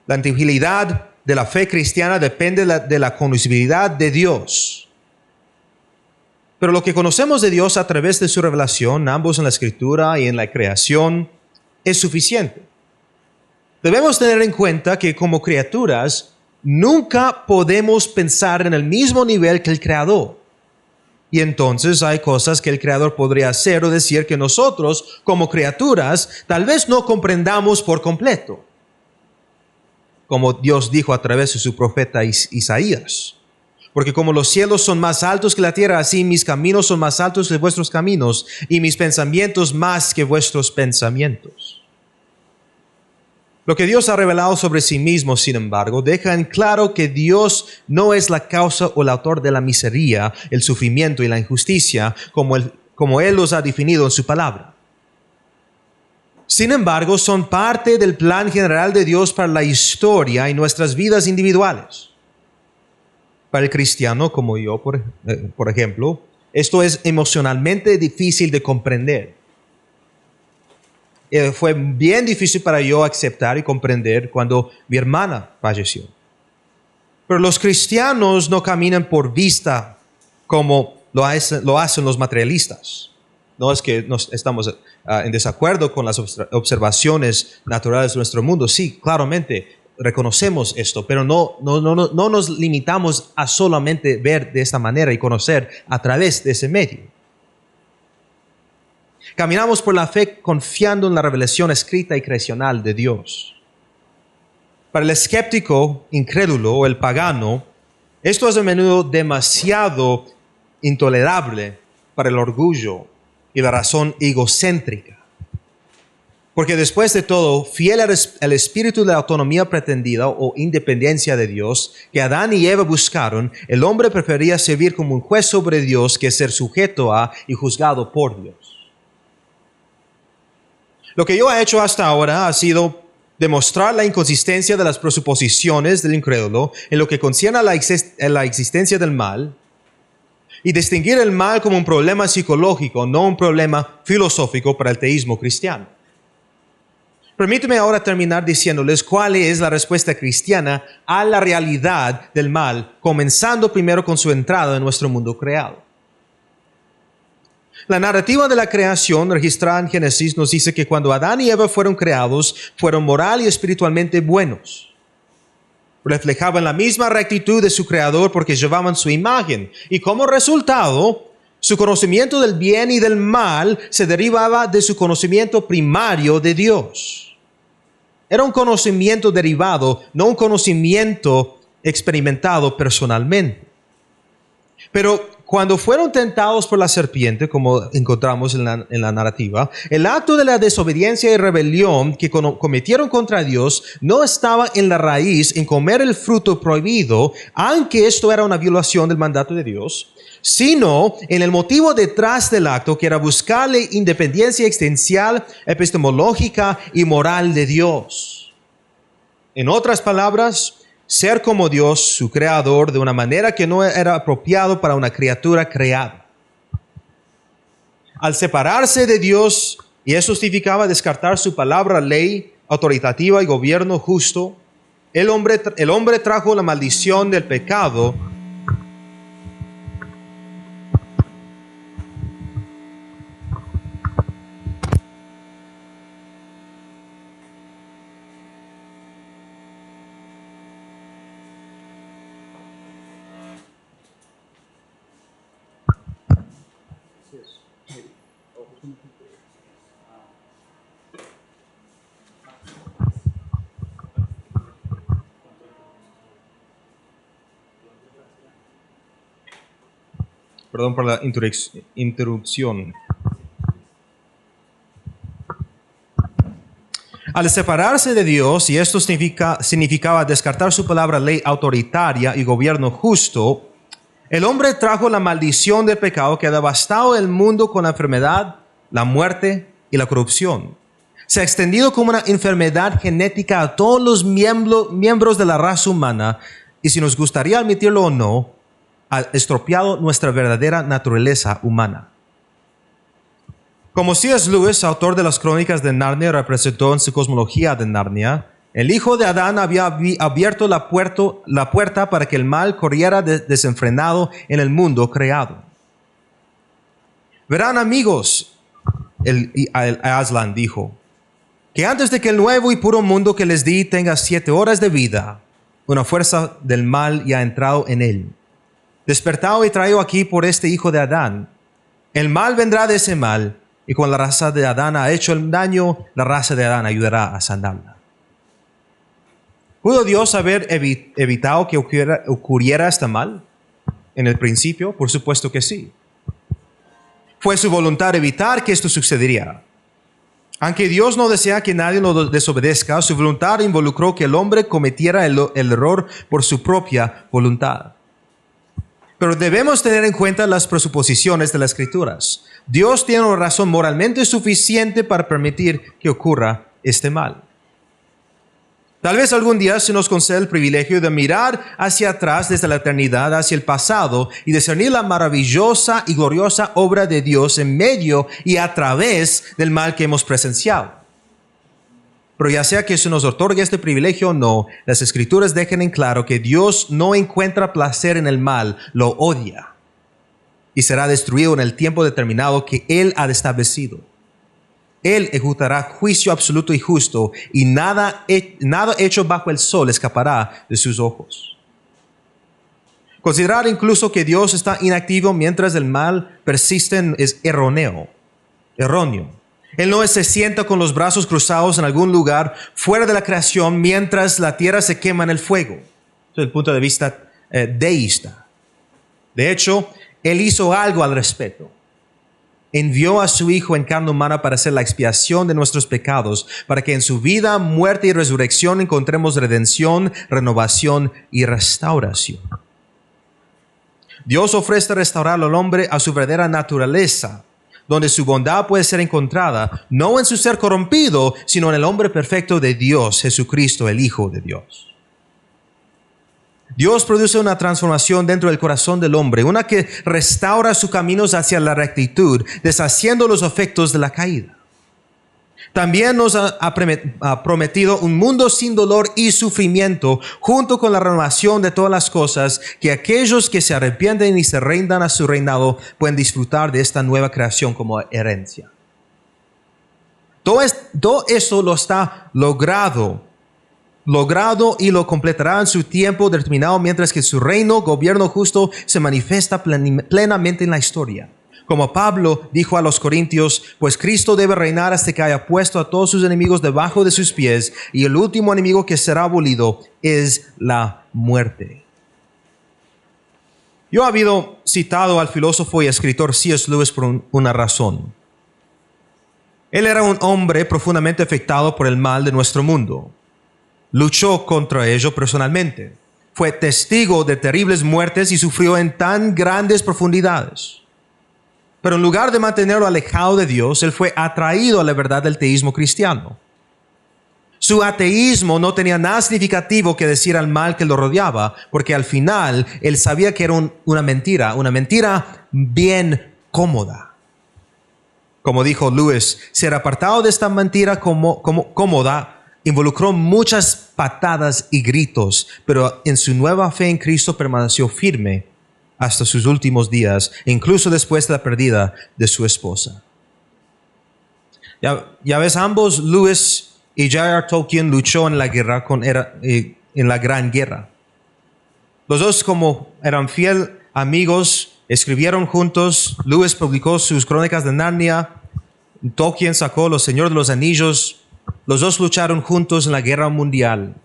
La intangibilidad de la fe cristiana depende de la conocibilidad de Dios. Pero lo que conocemos de Dios a través de su revelación, ambos en la Escritura y en la creación, es suficiente. Debemos tener en cuenta que como criaturas nunca podemos pensar en el mismo nivel que el Creador. Y entonces hay cosas que el Creador podría hacer o decir que nosotros como criaturas tal vez no comprendamos por completo. Como Dios dijo a través de su profeta Isaías. Porque como los cielos son más altos que la tierra, así mis caminos son más altos que vuestros caminos y mis pensamientos más que vuestros pensamientos. Lo que Dios ha revelado sobre sí mismo, sin embargo, deja en claro que Dios no es la causa o el autor de la miseria, el sufrimiento y la injusticia, como Él los ha definido en su palabra. Sin embargo, son parte del plan general de Dios para la historia y nuestras vidas individuales. Para el cristiano, como yo, por ejemplo, esto es emocionalmente difícil de comprender. Fue bien difícil para yo aceptar y comprender cuando mi hermana falleció. Pero los cristianos no caminan por vista como lo hacen los materialistas. No es que estamos en desacuerdo con las observaciones naturales de nuestro mundo. Sí, claramente reconocemos esto, pero no nos limitamos a solamente ver de esta manera y conocer a través de ese medio. Caminamos por la fe confiando en la revelación escrita y creacional de Dios. Para el escéptico, incrédulo o el pagano, esto es a menudo demasiado intolerable para el orgullo y la razón egocéntrica. Porque después de todo, fiel al espíritu de la autonomía pretendida o independencia de Dios que Adán y Eva buscaron, el hombre prefería servir como un juez sobre Dios que ser sujeto a y juzgado por Dios. Lo que yo he hecho hasta ahora ha sido demostrar la inconsistencia de las presuposiciones del incrédulo en lo que concierne a la existencia del mal y distinguir el mal como un problema psicológico, no un problema filosófico para el teísmo cristiano. Permíteme ahora terminar diciéndoles cuál es la respuesta cristiana a la realidad del mal, comenzando primero con su entrada en nuestro mundo creado. La narrativa de la creación registrada en Génesis nos dice que cuando Adán y Eva fueron creados, fueron moral y espiritualmente buenos. Reflejaban la misma rectitud de su creador porque llevaban su imagen. Y como resultado, su conocimiento del bien y del mal se derivaba de su conocimiento primario de Dios. Era un conocimiento derivado, no un conocimiento experimentado personalmente. Pero cuando fueron tentados por la serpiente, como encontramos en la narrativa, el acto de la desobediencia y rebelión que cometieron contra Dios no estaba en la raíz en comer el fruto prohibido, aunque esto era una violación del mandato de Dios, sino en el motivo detrás del acto, que era buscarle independencia existencial, epistemológica y moral de Dios. En otras palabras, ser como Dios, su creador, de una manera que no era apropiado para una criatura creada. Al separarse de Dios, y eso significaba descartar su palabra, ley autoritativa y gobierno justo, el hombre trajo la maldición del pecado Perdón por la interrupción. Al separarse de Dios, y esto significaba descartar su palabra, ley autoritaria y gobierno justo, el hombre trajo la maldición del pecado que ha devastado el mundo con la enfermedad, la muerte y la corrupción. Se ha extendido como una enfermedad genética a todos los miembros de la raza humana, y si nos gustaría admitirlo o no, ha estropeado nuestra verdadera naturaleza humana. Como C.S. Lewis, autor de las Crónicas de Narnia, representó en su cosmología de Narnia, el hijo de Adán había abierto la puerta para que el mal corriera desenfrenado en el mundo creado. Verán, amigos, Aslan dijo, que antes de que el nuevo y puro mundo que les di tenga 7 horas de vida, una fuerza del mal ya ha entrado en él. Despertado y traído aquí por este hijo de Adán, el mal vendrá de ese mal, y cuando la raza de Adán ha hecho el daño, la raza de Adán ayudará a sanarla. ¿Pudo Dios haber evitado que ocurriera este mal en el principio? Por supuesto que sí. Fue su voluntad evitar que esto sucediera. Aunque Dios no desea que nadie lo desobedezca, su voluntad involucró que el hombre cometiera el error por su propia voluntad. Pero debemos tener en cuenta las presuposiciones de las Escrituras. Dios tiene una razón moralmente suficiente para permitir que ocurra este mal. Tal vez algún día se nos conceda el privilegio de mirar hacia atrás desde la eternidad, hacia el pasado, y discernir la maravillosa y gloriosa obra de Dios en medio y a través del mal que hemos presenciado. Pero ya sea que se nos otorgue este privilegio o no, las Escrituras dejan en claro que Dios no encuentra placer en el mal, lo odia. Y será destruido en el tiempo determinado que Él ha establecido. Él ejecutará juicio absoluto y justo, y nada hecho bajo el sol escapará de sus ojos. Considerar incluso que Dios está inactivo mientras el mal persiste es erróneo. Él no se sienta con los brazos cruzados en algún lugar fuera de la creación mientras la tierra se quema en el fuego. Desde el punto de vista deísta. De hecho, Él hizo algo al respecto. Envió a su Hijo en carne humana para hacer la expiación de nuestros pecados, para que en su vida, muerte y resurrección encontremos redención, renovación y restauración. Dios ofrece restaurar al hombre a su verdadera naturaleza, donde su bondad puede ser encontrada, no en su ser corrompido, sino en el hombre perfecto de Dios, Jesucristo, el Hijo de Dios. Dios produce una transformación dentro del corazón del hombre, una que restaura sus caminos hacia la rectitud, deshaciendo los efectos de la caída. También nos ha prometido un mundo sin dolor y sufrimiento, junto con la renovación de todas las cosas, que aquellos que se arrepienten y se rindan a su reinado pueden disfrutar de esta nueva creación como herencia. Todo eso lo está logrado y lo completará en su tiempo determinado, mientras que su reino, gobierno justo, se manifiesta plenamente en la historia. Como Pablo dijo a los Corintios, pues Cristo debe reinar hasta que haya puesto a todos sus enemigos debajo de sus pies, y el último enemigo que será abolido es la muerte. Yo he habido citado al filósofo y escritor C.S. Lewis por una razón. Él era un hombre profundamente afectado por el mal de nuestro mundo. Luchó contra ello personalmente. Fue testigo de terribles muertes y sufrió en tan grandes profundidades. Pero en lugar de mantenerlo alejado de Dios, él fue atraído a la verdad del teísmo cristiano. Su ateísmo no tenía nada significativo que decir al mal que lo rodeaba, porque al final él sabía que era una mentira bien cómoda. Como dijo Lewis, ser apartado de esta mentira cómoda involucró muchas patadas y gritos, pero en su nueva fe en Cristo permaneció firme hasta sus últimos días, incluso después de la pérdida de su esposa. Ya ves, ambos, Lewis y J.R. Tolkien, luchó en la guerra en la Gran Guerra. Los dos, como eran fieles amigos escribieron juntos. Lewis publicó sus Crónicas de Narnia. Tolkien sacó Los Señor de los Anillos. Los dos lucharon juntos en la Guerra Mundial,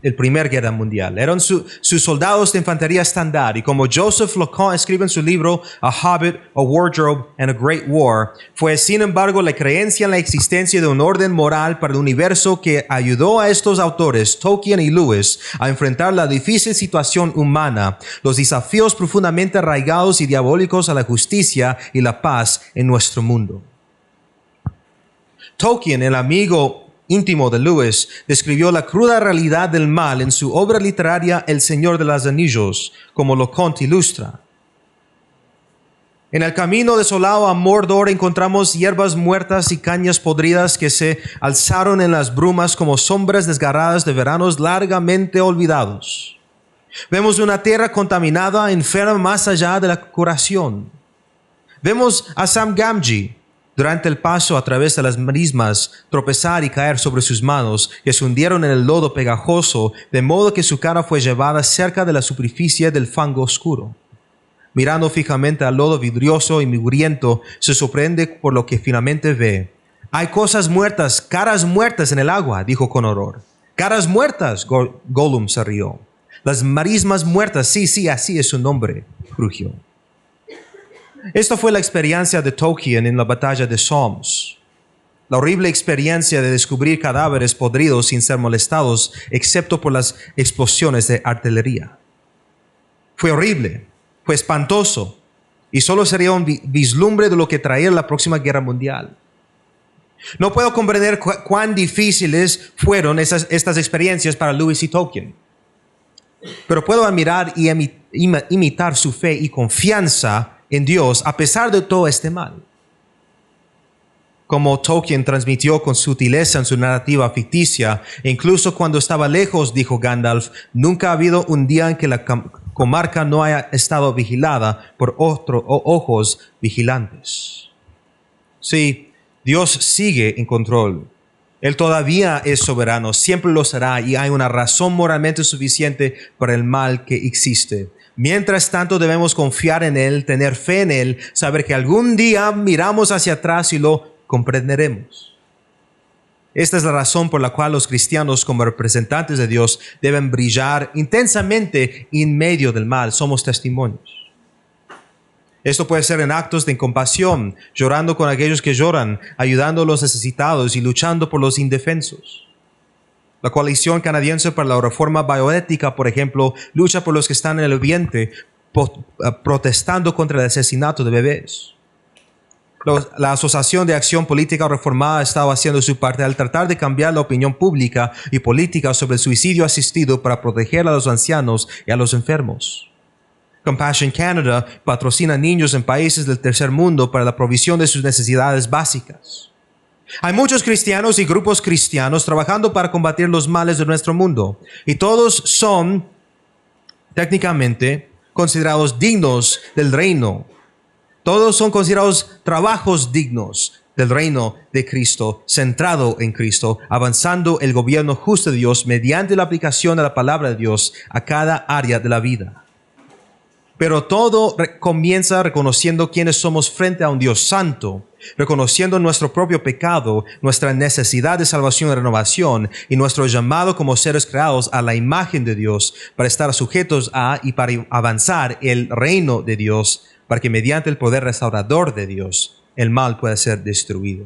el Primer Guerra Mundial. Eran sus soldados de infantería estándar. Y como Joseph Lecoq escribe en su libro A Hobbit, A Wardrobe and a Great War, fue sin embargo la creencia en la existencia de un orden moral para el universo que ayudó a estos autores, Tolkien y Lewis, a enfrentar la difícil situación humana, los desafíos profundamente arraigados y diabólicos a la justicia y la paz en nuestro mundo. Tolkien, el amigo íntimo de Lewis, describió la cruda realidad del mal en su obra literaria El Señor de los Anillos, como Lecoq ilustra. En el camino desolado a Mordor encontramos hierbas muertas y cañas podridas que se alzaron en las brumas como sombras desgarradas de veranos largamente olvidados. Vemos una tierra contaminada, enferma más allá de la curación. Vemos a Sam Gamgee, durante el paso a través de las marismas, tropezar y caer sobre sus manos, que se hundieron en el lodo pegajoso, de modo que su cara fue llevada cerca de la superficie del fango oscuro. Mirando fijamente al lodo vidrioso y mugriento, se sorprende por lo que finalmente ve. «Hay cosas muertas, caras muertas en el agua», dijo con horror. «Caras muertas», Gollum se rió. «Las marismas muertas, sí, así es su nombre», rugió. Esta fue la experiencia de Tolkien en la batalla de Somme. La horrible experiencia de descubrir cadáveres podridos sin ser molestados, excepto por las explosiones de artillería. Fue horrible, fue espantoso, y solo sería un vislumbre de lo que traería la próxima guerra mundial. No puedo comprender cuán difíciles fueron estas experiencias para Lewis y Tolkien, pero puedo admirar y imitar su fe y confianza en Dios a pesar de todo este mal. Como Tolkien transmitió con sutileza en su narrativa ficticia, e incluso cuando estaba lejos, dijo Gandalf, nunca ha habido un día en que la comarca no haya estado vigilada por ojos vigilantes. Sí, Dios sigue en control. Él todavía es soberano, siempre lo será, y hay una razón moralmente suficiente para el mal que existe. Mientras tanto debemos confiar en Él, tener fe en Él, saber que algún día miramos hacia atrás y lo comprenderemos. Esta es la razón por la cual los cristianos, como representantes de Dios, deben brillar intensamente en medio del mal. Somos testimonios. Esto puede ser en actos de compasión, llorando con aquellos que lloran, ayudando a los necesitados y luchando por los indefensos. La Coalición Canadiense para la Reforma Bioética, por ejemplo, lucha por los que están en el vientre, protestando contra el asesinato de bebés. La Asociación de Acción Política Reformada ha estado haciendo su parte al tratar de cambiar la opinión pública y política sobre el suicidio asistido para proteger a los ancianos y a los enfermos. Compassion Canada patrocina niños en países del tercer mundo para la provisión de sus necesidades básicas. Hay muchos cristianos y grupos cristianos trabajando para combatir los males de nuestro mundo, y todos son técnicamente considerados dignos del reino. Todos son considerados trabajos dignos del reino de Cristo, centrado en Cristo, avanzando el gobierno justo de Dios mediante la aplicación de la palabra de Dios a cada área de la vida. Pero todo comienza reconociendo quiénes somos frente a un Dios santo, reconociendo nuestro propio pecado, nuestra necesidad de salvación y renovación, y nuestro llamado como seres creados a la imagen de Dios, para estar sujetos a y para avanzar el reino de Dios, para que mediante el poder restaurador de Dios, el mal pueda ser destruido.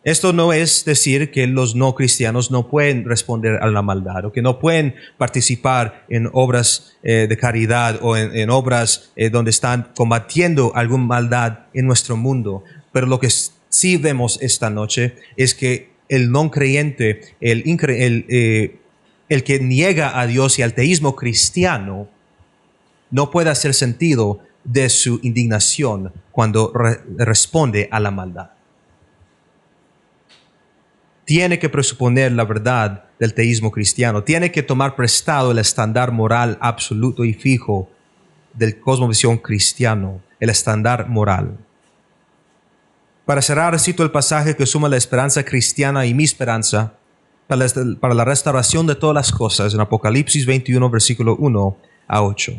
Esto no es decir que los no cristianos no pueden responder a la maldad o que no pueden participar en obras de caridad o en obras donde están combatiendo alguna maldad en nuestro mundo. Pero lo que sí vemos esta noche es que el no creyente, el que niega a Dios y al teísmo cristiano, no puede hacer sentido de su indignación cuando responde a la maldad. Tiene que presuponer la verdad del teísmo cristiano. Tiene que tomar prestado el estándar moral absoluto y fijo del cosmovisión cristiano, el estándar moral. Para cerrar, cito el pasaje que suma la esperanza cristiana y mi esperanza para la restauración de todas las cosas en Apocalipsis 21, versículo 1 a 8.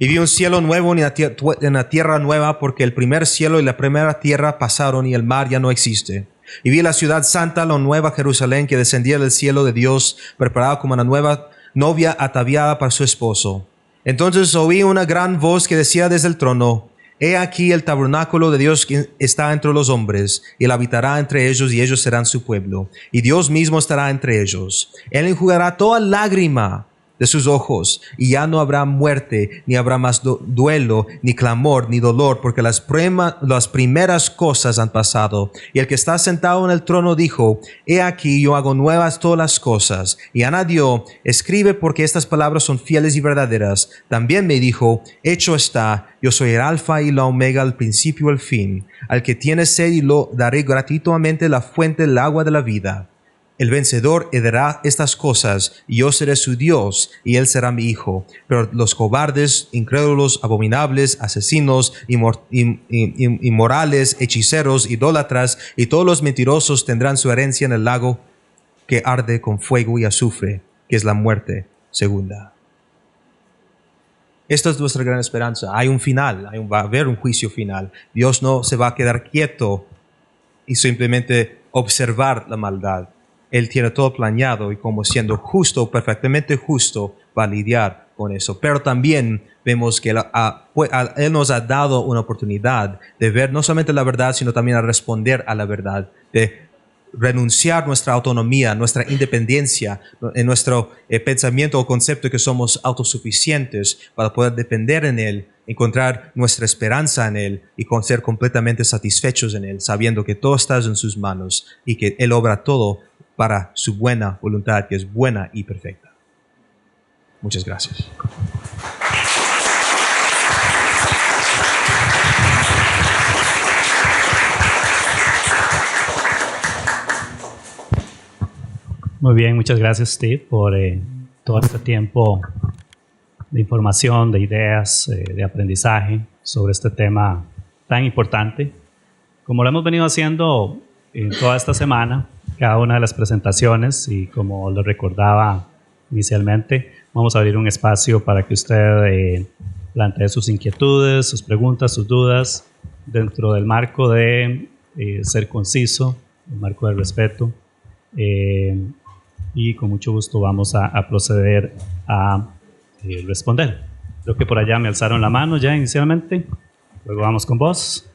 Y vi un cielo nuevo y una tierra nueva, porque el primer cielo y la primera tierra pasaron y el mar ya no existe. Y vi la ciudad santa, la nueva Jerusalén, que descendía del cielo de Dios, preparada como una nueva novia ataviada para su esposo. Entonces oí una gran voz que decía desde el trono: He aquí el tabernáculo de Dios que está entre los hombres, y él habitará entre ellos, y ellos serán su pueblo. Y Dios mismo estará entre ellos. Él enjugará toda lágrima de sus ojos, y ya no habrá muerte, ni habrá más duelo, ni clamor, ni dolor, porque las primeras cosas han pasado. Y el que está sentado en el trono dijo: He aquí yo hago nuevas todas las cosas. Y añadió: Escribe, porque estas palabras son fieles y verdaderas. También me dijo: Hecho está, yo soy el alfa y la omega, el principio y el fin. Al que tiene sed, y lo daré gratuitamente la fuente del agua de la vida. El vencedor heredará estas cosas, y yo seré su Dios, y él será mi hijo. Pero los cobardes, incrédulos, abominables, asesinos, inmorales, hechiceros, idólatras, y todos los mentirosos tendrán su herencia en el lago que arde con fuego y azufre, que es la muerte segunda. Esta es nuestra gran esperanza. Hay un final, va a haber un juicio final. Dios no se va a quedar quieto y simplemente observar la maldad. Él tiene todo planeado, y como siendo justo, perfectamente justo, va a lidiar con eso. Pero también vemos que Él nos ha dado una oportunidad de ver no solamente la verdad, sino también a responder a la verdad, de renunciar nuestra autonomía, nuestra independencia, en nuestro pensamiento o concepto que somos autosuficientes para poder depender en Él, encontrar nuestra esperanza en Él y con ser completamente satisfechos en Él, sabiendo que todo está en sus manos y que Él obra todo para su buena voluntad, que es buena y perfecta. Muchas gracias. Muy bien, muchas gracias, Steve, por todo este tiempo de información, de ideas, de aprendizaje sobre este tema tan importante. Como lo hemos venido haciendo toda esta semana, cada una de las presentaciones, y como lo recordaba inicialmente, vamos a abrir un espacio para que usted plantee sus inquietudes, sus preguntas, sus dudas, dentro del marco de ser conciso, el marco del respeto, y con mucho gusto vamos a proceder a responder. Creo que por allá me alzaron la mano ya inicialmente, luego vamos con vos.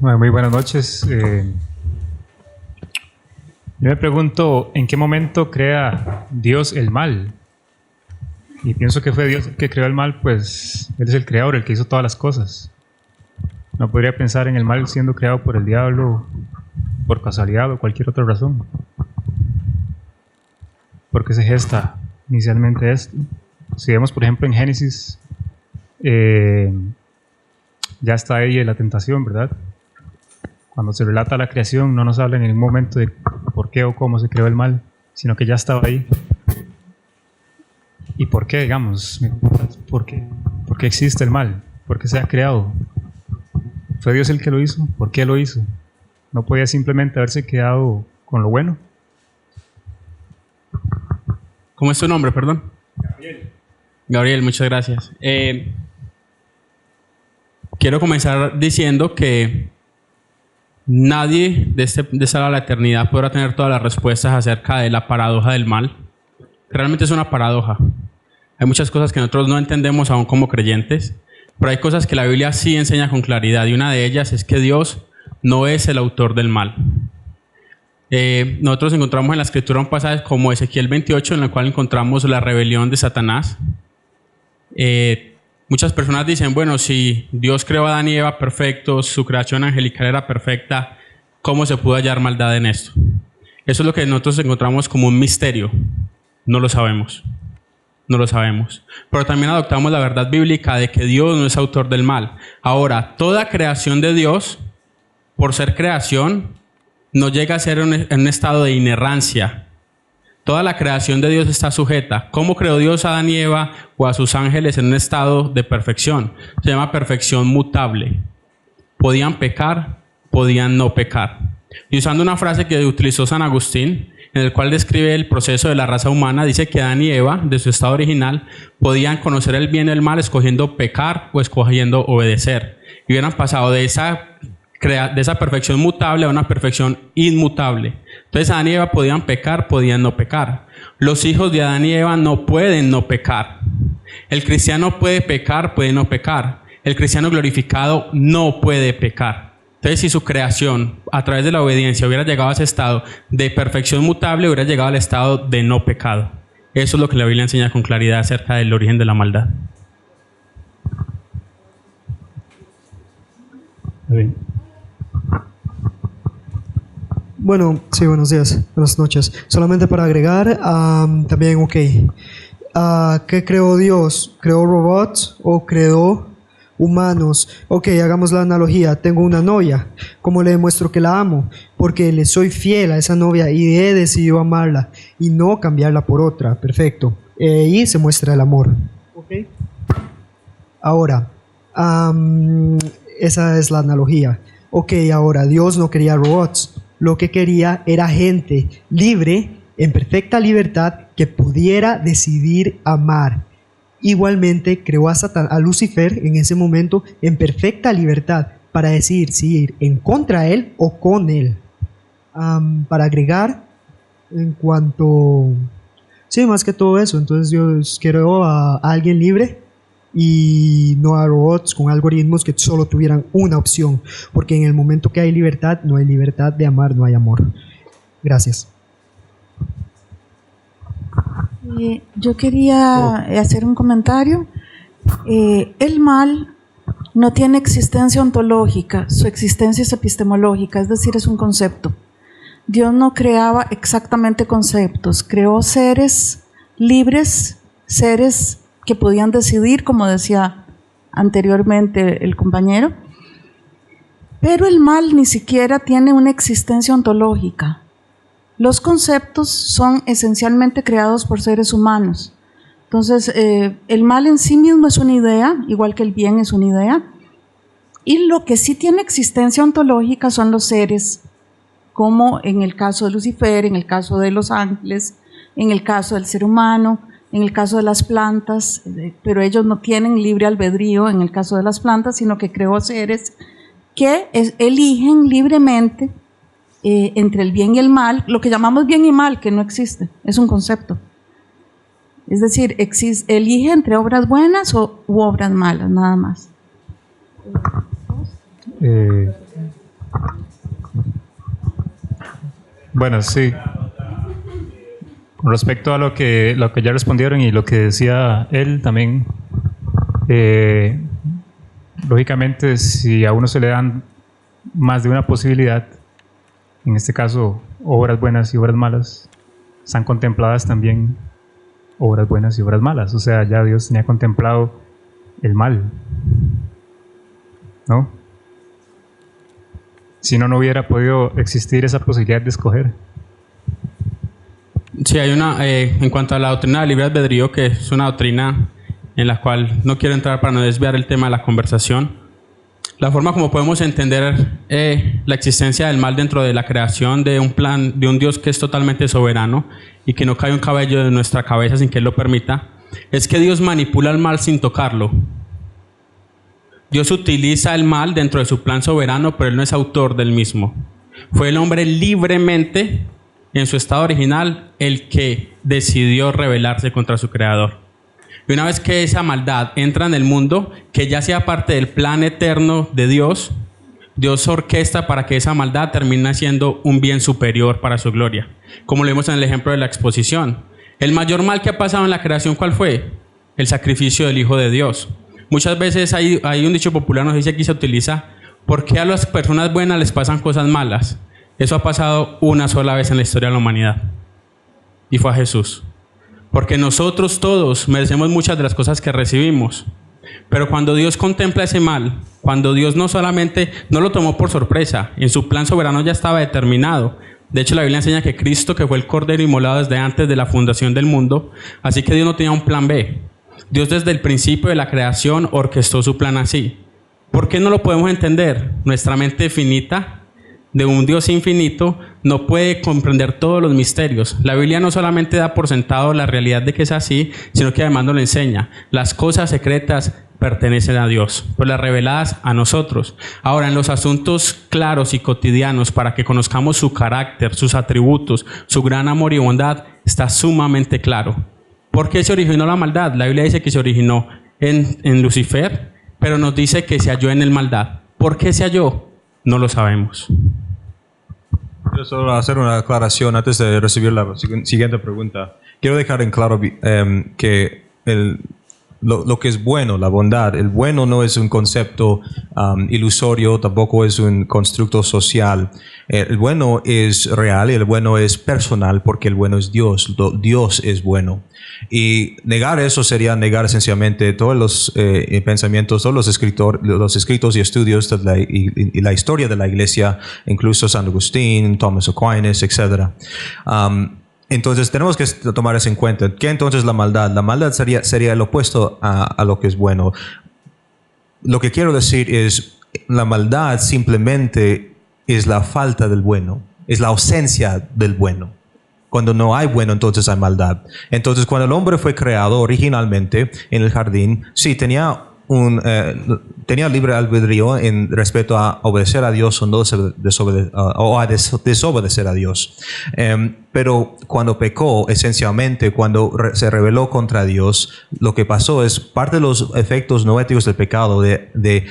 Bueno, muy buenas noches. Yo me pregunto, ¿en qué momento crea Dios el mal? Y pienso que fue Dios el que creó el mal, pues Él es el creador, el que hizo todas las cosas. No podría pensar en el mal siendo creado por el diablo, por casualidad o cualquier otra razón. ¿Por qué se gesta inicialmente esto? Si vemos, por ejemplo, en Génesis, ya está ahí la tentación, ¿verdad? Cuando se relata la creación, no nos habla en ningún momento de por qué o cómo se creó el mal, sino que ya estaba ahí. ¿Y por qué, digamos? ¿Por qué existe el mal? ¿Por qué se ha creado? ¿Fue Dios el que lo hizo? ¿Por qué lo hizo? ¿No podía simplemente haberse quedado con lo bueno? ¿Cómo es tu nombre, perdón? Gabriel, muchas gracias. Quiero comenzar diciendo que nadie de esta la eternidad podrá tener todas las respuestas acerca de la paradoja del mal. Realmente es una paradoja. Hay muchas cosas que nosotros no entendemos aún como creyentes, pero hay cosas que la Biblia sí enseña con claridad, y una de ellas es que Dios no es el autor del mal. Nosotros encontramos en la escritura un pasaje como Ezequiel 28, en el cual encontramos la rebelión de Satanás. Muchas personas dicen, bueno, si Dios creó a Adán y Eva perfectos, su creación angelical era perfecta, ¿cómo se pudo hallar maldad en esto? Eso es lo que nosotros encontramos como un misterio. No lo sabemos. No lo sabemos. Pero también adoptamos la verdad bíblica de que Dios no es autor del mal. Ahora, toda creación de Dios, por ser creación, no llega a ser en un estado de inerrancia. Toda la creación de Dios está sujeta. ¿Cómo creó Dios a Adán y Eva o a sus ángeles en un estado de perfección? Se llama perfección mutable. Podían pecar, podían no pecar. Y usando una frase que utilizó San Agustín, en el cual describe el proceso de la raza humana. Dice que Adán y Eva, de su estado original, podían conocer el bien y el mal escogiendo pecar o escogiendo obedecer. Y hubieran pasado de esa perfección mutable a una perfección inmutable. Entonces Adán y Eva podían pecar, podían no pecar. Los hijos de Adán y Eva no pueden no pecar. El cristiano puede pecar, puede no pecar. El cristiano glorificado no puede pecar. Entonces, si su creación, a través de la obediencia, hubiera llegado a ese estado de perfección mutable, hubiera llegado al estado de no pecado. Eso es lo que la Biblia enseña con claridad acerca del origen de la maldad. Bien. Bueno, sí, buenos días, buenas noches. Solamente para agregar, también, ¿qué creó Dios? ¿Creó robots o creó humanos? Ok, hagamos la analogía. Tengo una novia. ¿Cómo le demuestro que la amo? Porque le soy fiel a esa novia y he decidido amarla y no cambiarla por otra. Perfecto. Y se muestra el amor. Ok. Ahora, esa es la analogía. Ok, ahora, Dios no quería robots. Lo que quería era gente libre, en perfecta libertad, que pudiera decidir amar. Igualmente creó a Lucifer en ese momento en perfecta libertad para decidir si ir en contra de él o con él. Para agregar, en cuanto... Sí, más que todo eso. Entonces Dios creó a alguien libre y no a robots con algoritmos que solo tuvieran una opción. Porque en el momento que hay libertad, no hay libertad de amar, no hay amor. Gracias. Yo quería hacer un comentario. El mal no tiene existencia ontológica, su existencia es epistemológica, es decir, es un concepto. Dios no creaba exactamente conceptos, creó seres libres, seres que podían decidir, como decía anteriormente el compañero, pero el mal ni siquiera tiene una existencia ontológica. Los conceptos son esencialmente creados por seres humanos. Entonces, el mal en sí mismo es una idea, igual que el bien es una idea. Y lo que sí tiene existencia ontológica son los seres, como en el caso de Lucifer, en el caso de los ángeles, en el caso del ser humano, en el caso de las plantas, pero ellos no tienen libre albedrío en el caso de las plantas, sino que creó seres que eligen libremente entre el bien y el mal, lo que llamamos bien y mal, que no existe, es un concepto. Es decir, elige entre obras buenas u obras malas, nada más. Bueno, sí. Con respecto a lo que ya respondieron y lo que decía él también, lógicamente, si a uno se le dan más de una posibilidad, en este caso, obras buenas y obras malas, están contempladas también obras buenas y obras malas. O sea, ya Dios tenía contemplado el mal, ¿no? Si no, no hubiera podido existir esa posibilidad de escoger. Sí, hay una, en cuanto a la doctrina del libre albedrío, que es una doctrina en la cual no quiero entrar para no desviar el tema de la conversación. La forma como podemos entender la existencia del mal dentro de la creación de un plan, de un Dios que es totalmente soberano y que no cae un cabello de nuestra cabeza sin que Él lo permita, es que Dios manipula el mal sin tocarlo. Dios utiliza el mal dentro de su plan soberano, pero Él no es autor del mismo. Fue el hombre libremente, en su estado original, el que decidió rebelarse contra su creador. Y una vez que esa maldad entra en el mundo, que ya sea parte del plan eterno de Dios, Dios orquesta para que esa maldad termine siendo un bien superior para su gloria. Como lo vimos en el ejemplo de la exposición. El mayor mal que ha pasado en la creación, ¿cuál fue? El sacrificio del Hijo de Dios. Muchas veces hay un dicho popular, nos dice aquí se utiliza, ¿por qué a las personas buenas les pasan cosas malas? Eso ha pasado una sola vez en la historia de la humanidad. Y fue a Jesús. Porque nosotros todos merecemos muchas de las cosas que recibimos. Pero cuando Dios contempla ese mal, cuando Dios no solamente no lo tomó por sorpresa, en su plan soberano ya estaba determinado. De hecho, la Biblia enseña que Cristo, que fue el Cordero inmolado desde antes de la fundación del mundo, así que Dios no tenía un plan B. Dios desde el principio de la creación orquestó su plan así. ¿Por qué no lo podemos entender? Nuestra mente finita de un Dios infinito no puede comprender todos los misterios. La Biblia no solamente da por sentado la realidad de que es así, sino que además nos lo enseña. Las cosas secretas pertenecen a Dios, pues las reveladas a nosotros. Ahora, en los asuntos claros y cotidianos, para que conozcamos su carácter, sus atributos, su gran amor y bondad, está sumamente claro. ¿Por qué se originó la maldad? La Biblia dice que se originó en Lucifer, pero nos dice que se halló en el maldad. ¿Por qué se halló? No lo sabemos. Quiero solo hacer una aclaración antes de recibir la siguiente pregunta. Quiero dejar en claro que lo que es bueno, la bondad, el bueno no es un concepto ilusorio, tampoco es un constructo social. El bueno es real y el bueno es personal porque el bueno es Dios. Dios es bueno. Y negar eso sería negar esencialmente todos los pensamientos, todos los escritos y estudios y la historia de la iglesia, incluso San Agustín, Thomas Aquinas, etc. Entonces tenemos que tomar eso en cuenta. ¿Qué entonces la maldad? La maldad sería el opuesto a lo que es bueno. Lo que quiero decir es, la maldad simplemente es la falta del bueno, es la ausencia del bueno. Cuando no hay bueno, entonces hay maldad. Entonces, cuando el hombre fue creado originalmente en el jardín, sí, tenía libre albedrío en respecto a obedecer a Dios o no desobedecer a Dios. Pero cuando pecó, esencialmente, cuando se rebeló contra Dios, lo que pasó es parte de los efectos no éticos del pecado de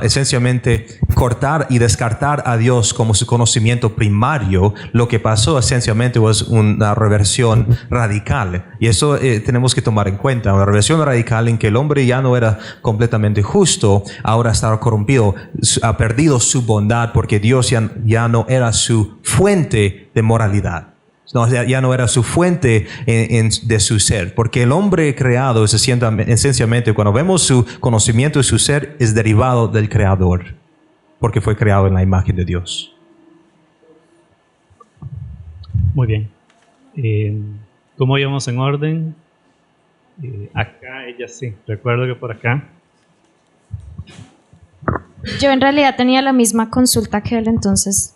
esencialmente cortar y descartar a Dios como su conocimiento primario. Lo que pasó esencialmente es una reversión radical. Y eso tenemos que tomar en cuenta. Una reversión radical en que el hombre ya no era completamente justo, ahora está corrompido, ha perdido su bondad porque Dios ya no era su fuente de moralidad. No, ya no era su fuente de su ser, porque el hombre creado es esencialmente, cuando vemos su conocimiento de su ser, es derivado del Creador, porque fue creado en la imagen de Dios. Muy bien. ¿Cómo íbamos en orden? Acá ella sí, recuerdo que por acá. Yo en realidad tenía la misma consulta que él, entonces.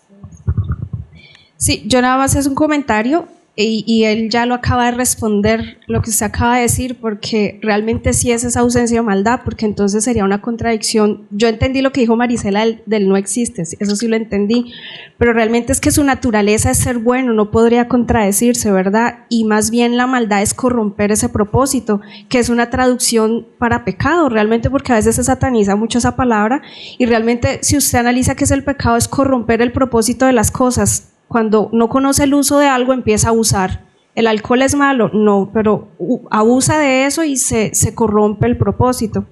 Sí, yo nada más es un comentario y él ya lo acaba de responder lo que usted acaba de decir, porque realmente sí es esa ausencia de maldad, porque entonces sería una contradicción. Yo entendí lo que dijo Marisela del no existe, eso sí lo entendí, pero realmente es que su naturaleza es ser bueno, no podría contradecirse, ¿verdad? Y más bien la maldad es corromper ese propósito, que es una traducción para pecado, realmente, porque a veces se sataniza mucho esa palabra, y realmente si usted analiza qué es el pecado, es corromper el propósito de las cosas. Cuando no conoce el uso de algo, empieza a abusar. ¿El alcohol es malo? No, pero abusa de eso y se corrompe el propósito.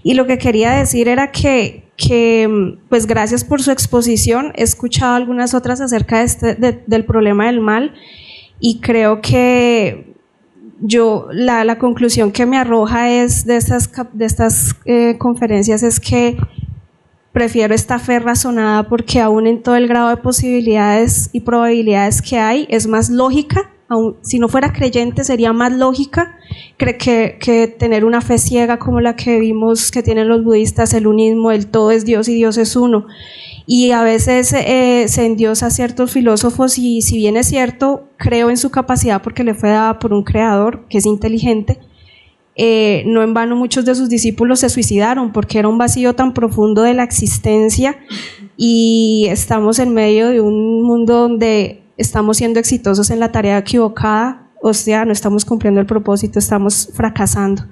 Y lo que quería decir era que pues gracias por su exposición. He escuchado algunas otras acerca del problema del mal, y creo que la conclusión que me arroja es de estas conferencias es que prefiero esta fe razonada, porque aún en todo el grado de posibilidades y probabilidades que hay, es más lógica. Aún si no fuera creyente, sería más lógica que tener una fe ciega como la que vimos que tienen los budistas, el unismo, el todo es Dios y Dios es uno. Y a veces se endiosa a ciertos filósofos, y si bien es cierto, creo en su capacidad porque le fue dada por un creador que es inteligente. No en vano muchos de sus discípulos se suicidaron porque era un vacío tan profundo de la existencia, y estamos en medio de un mundo donde estamos siendo exitosos en la tarea equivocada, o sea, no estamos cumpliendo el propósito, estamos fracasando.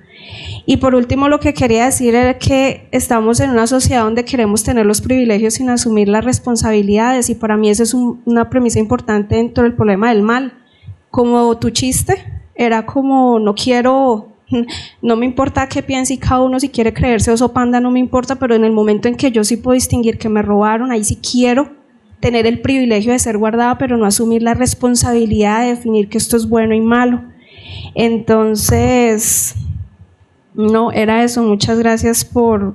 Y por último, lo que quería decir era que estamos en una sociedad donde queremos tener los privilegios sin asumir las responsabilidades, y para mí esa es una premisa importante dentro del problema del mal. Como tu chiste era como no me importa qué piense cada uno, si quiere creerse oso panda, no me importa, pero en el momento en que yo sí puedo distinguir que me robaron, ahí sí quiero tener el privilegio de ser guardada, pero no asumir la responsabilidad de definir que esto es bueno y malo. Entonces, no, era eso. Muchas gracias por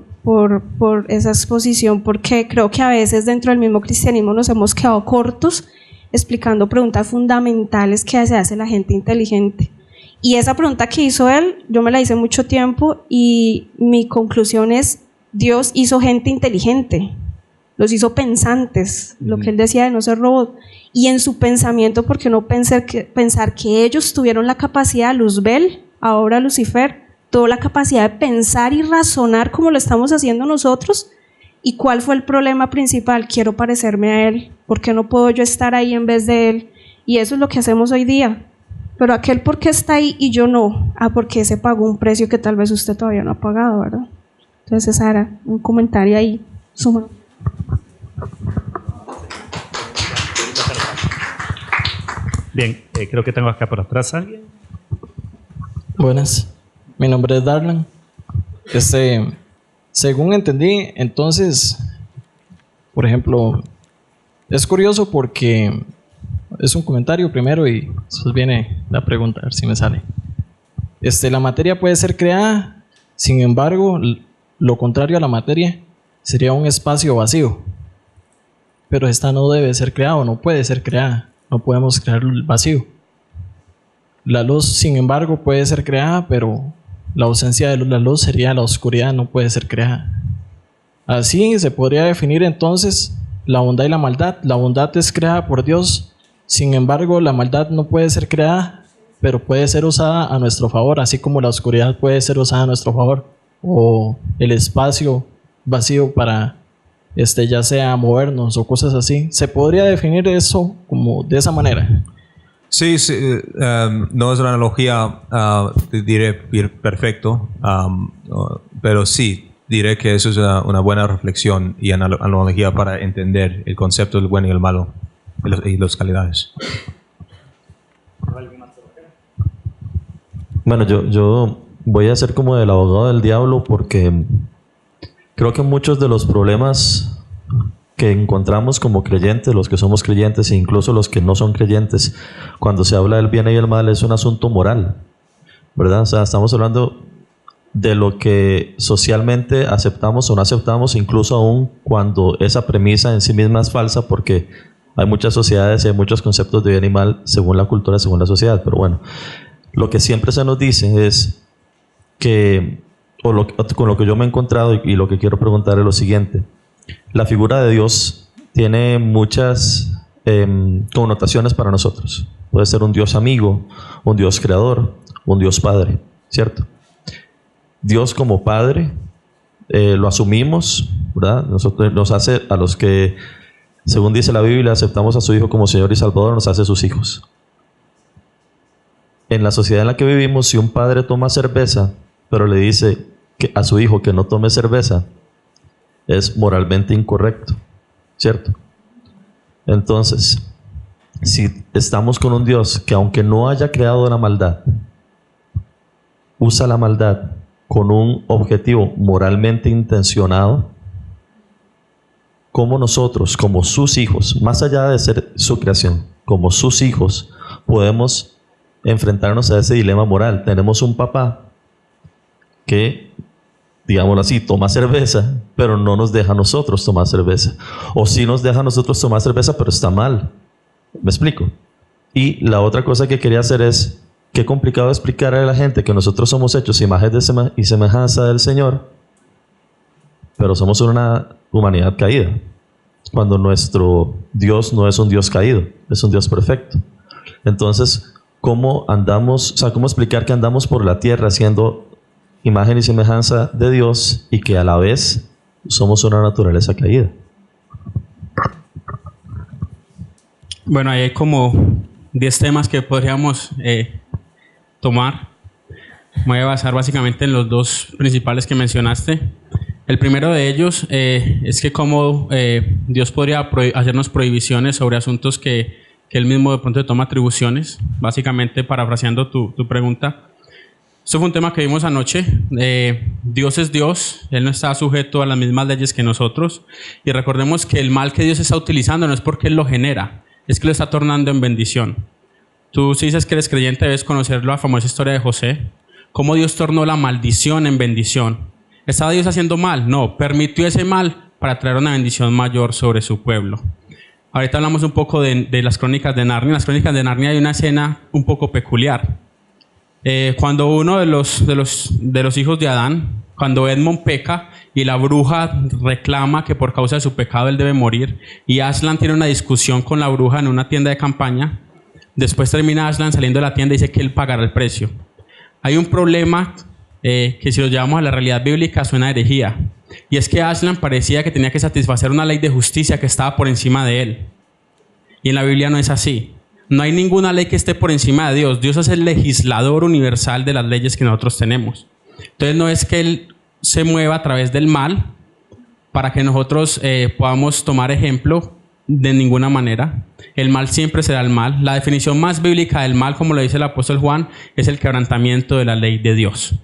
esa exposición, porque creo que a veces dentro del mismo cristianismo nos hemos quedado cortos explicando preguntas fundamentales que se hace la gente inteligente. Y esa pregunta que hizo él, yo me la hice mucho tiempo, y mi conclusión es: Dios hizo gente inteligente. los hizo pensantes, lo que él decía de no ser robot. Y en su pensamiento, ¿por qué no pensar que ellos tuvieron la capacidad, Luzbel, ahora Lucifer, tuvo la capacidad de pensar y razonar como lo estamos haciendo nosotros? ¿Y cuál fue el problema principal? Quiero parecerme a él, ¿por qué no puedo yo estar ahí en vez de él? Y eso es lo que hacemos hoy día. Pero aquel, ¿por qué está ahí y yo no? Porque se pagó un precio que tal vez usted todavía no ha pagado, ¿verdad? Entonces, ese era un comentario ahí. Suma. Bien, creo que tengo acá por atrás a alguien. Buenas, mi nombre es Darlan. Según entendí, entonces, por ejemplo, es curioso porque es un comentario primero y después viene la pregunta, a ver si me sale. La materia puede ser creada, sin embargo, lo contrario a la materia sería un espacio vacío. Pero esta no debe ser creada o no puede ser creada. No podemos crear el vacío. La luz, sin embargo, puede ser creada, pero la ausencia de la luz sería la oscuridad, no puede ser creada. Así se podría definir entonces la bondad y la maldad. La bondad es creada por Dios, sin embargo, la maldad no puede ser creada, pero puede ser usada a nuestro favor, así como la oscuridad puede ser usada a nuestro favor, o el espacio vacío para ya sea movernos o cosas así. ¿Se podría definir eso como de esa manera? Sí, no es una analogía, diré, perfecto, pero sí, diré que eso es una buena reflexión y analogía para entender el concepto del bueno y el malo y las calidades. Bueno, yo voy a ser como el abogado del diablo porque creo que muchos de los problemas que encontramos como creyentes, los que somos creyentes e incluso los que no son creyentes, cuando se habla del bien y el mal, es un asunto moral, ¿verdad? O sea, estamos hablando de lo que socialmente aceptamos o no aceptamos, incluso aún cuando esa premisa en sí misma es falsa, porque hay muchas sociedades y hay muchos conceptos de bien y mal según la cultura, según la sociedad. Pero bueno, lo que siempre se nos dice es que, con lo que yo me he encontrado y lo que quiero preguntar es lo siguiente: la figura de Dios tiene muchas connotaciones para nosotros. Puede ser un Dios amigo, un Dios creador, un Dios padre, ¿cierto? Dios como padre lo asumimos, ¿verdad? Nosotros nos hace a los que, según dice la Biblia, aceptamos a su Hijo como Señor y Salvador, nos hace sus hijos. En la sociedad en la que vivimos, si un padre toma cerveza, pero le dice a su hijo que no tome cerveza, es moralmente incorrecto, ¿cierto? Entonces, si estamos con un Dios que, aunque no haya creado la maldad, usa la maldad con un objetivo moralmente intencionado, ¿cómo nosotros, como sus hijos, más allá de ser su creación, como sus hijos, podemos enfrentarnos a ese dilema moral? Tenemos un papá que, digámoslo así, toma cerveza, pero no nos deja a nosotros tomar cerveza. O sí nos deja a nosotros tomar cerveza, pero está mal. ¿Me explico? Y la otra cosa que quería hacer es, qué complicado explicarle a la gente que nosotros somos hechos imagen y semejanza del Señor, pero somos una humanidad caída, cuando nuestro Dios no es un Dios caído, es un Dios perfecto. Entonces, ¿cómo andamos? O sea, ¿cómo explicar que andamos por la tierra siendo imagen y semejanza de Dios y que a la vez somos una naturaleza caída? Bueno, ahí hay como 10 temas que podríamos tomar. Me voy a basar básicamente en los dos principales que mencionaste. El primero de ellos es que cómo Dios podría hacernos prohibiciones sobre asuntos que Él mismo de pronto toma atribuciones. Básicamente, parafraseando tu pregunta, esto fue un tema que vimos anoche. Dios es Dios, Él no está sujeto a las mismas leyes que nosotros. Y recordemos que el mal que Dios está utilizando no es porque Él lo genera, es que lo está tornando en bendición. Tú, si dices que eres creyente, debes conocer la famosa historia de José, cómo Dios tornó la maldición en bendición. ¿Estaba Dios haciendo mal? No, permitió ese mal para traer una bendición mayor sobre su pueblo. Ahorita hablamos un poco de las crónicas de Narnia. En las crónicas de Narnia hay una escena un poco peculiar. Cuando uno de los hijos de Adán Cuando Edmond peca y la bruja reclama que por causa de su pecado él debe morir, y Aslan tiene una discusión con la bruja en una tienda de campaña, después termina Aslan saliendo de la tienda y dice que él pagará el precio. Hay un problema que si lo llevamos a la realidad bíblica suena a herejía, y es que Aslan parecía que tenía que satisfacer una ley de justicia que estaba por encima de él. Y en la Biblia no es así. No hay ninguna ley que esté por encima de Dios. Dios es el legislador universal de las leyes que nosotros tenemos. Entonces no es que Él se mueva a través del mal para que nosotros podamos tomar ejemplo de ninguna manera. El mal siempre será el mal. La definición más bíblica del mal, como lo dice el apóstol Juan, es el quebrantamiento de la ley de Dios.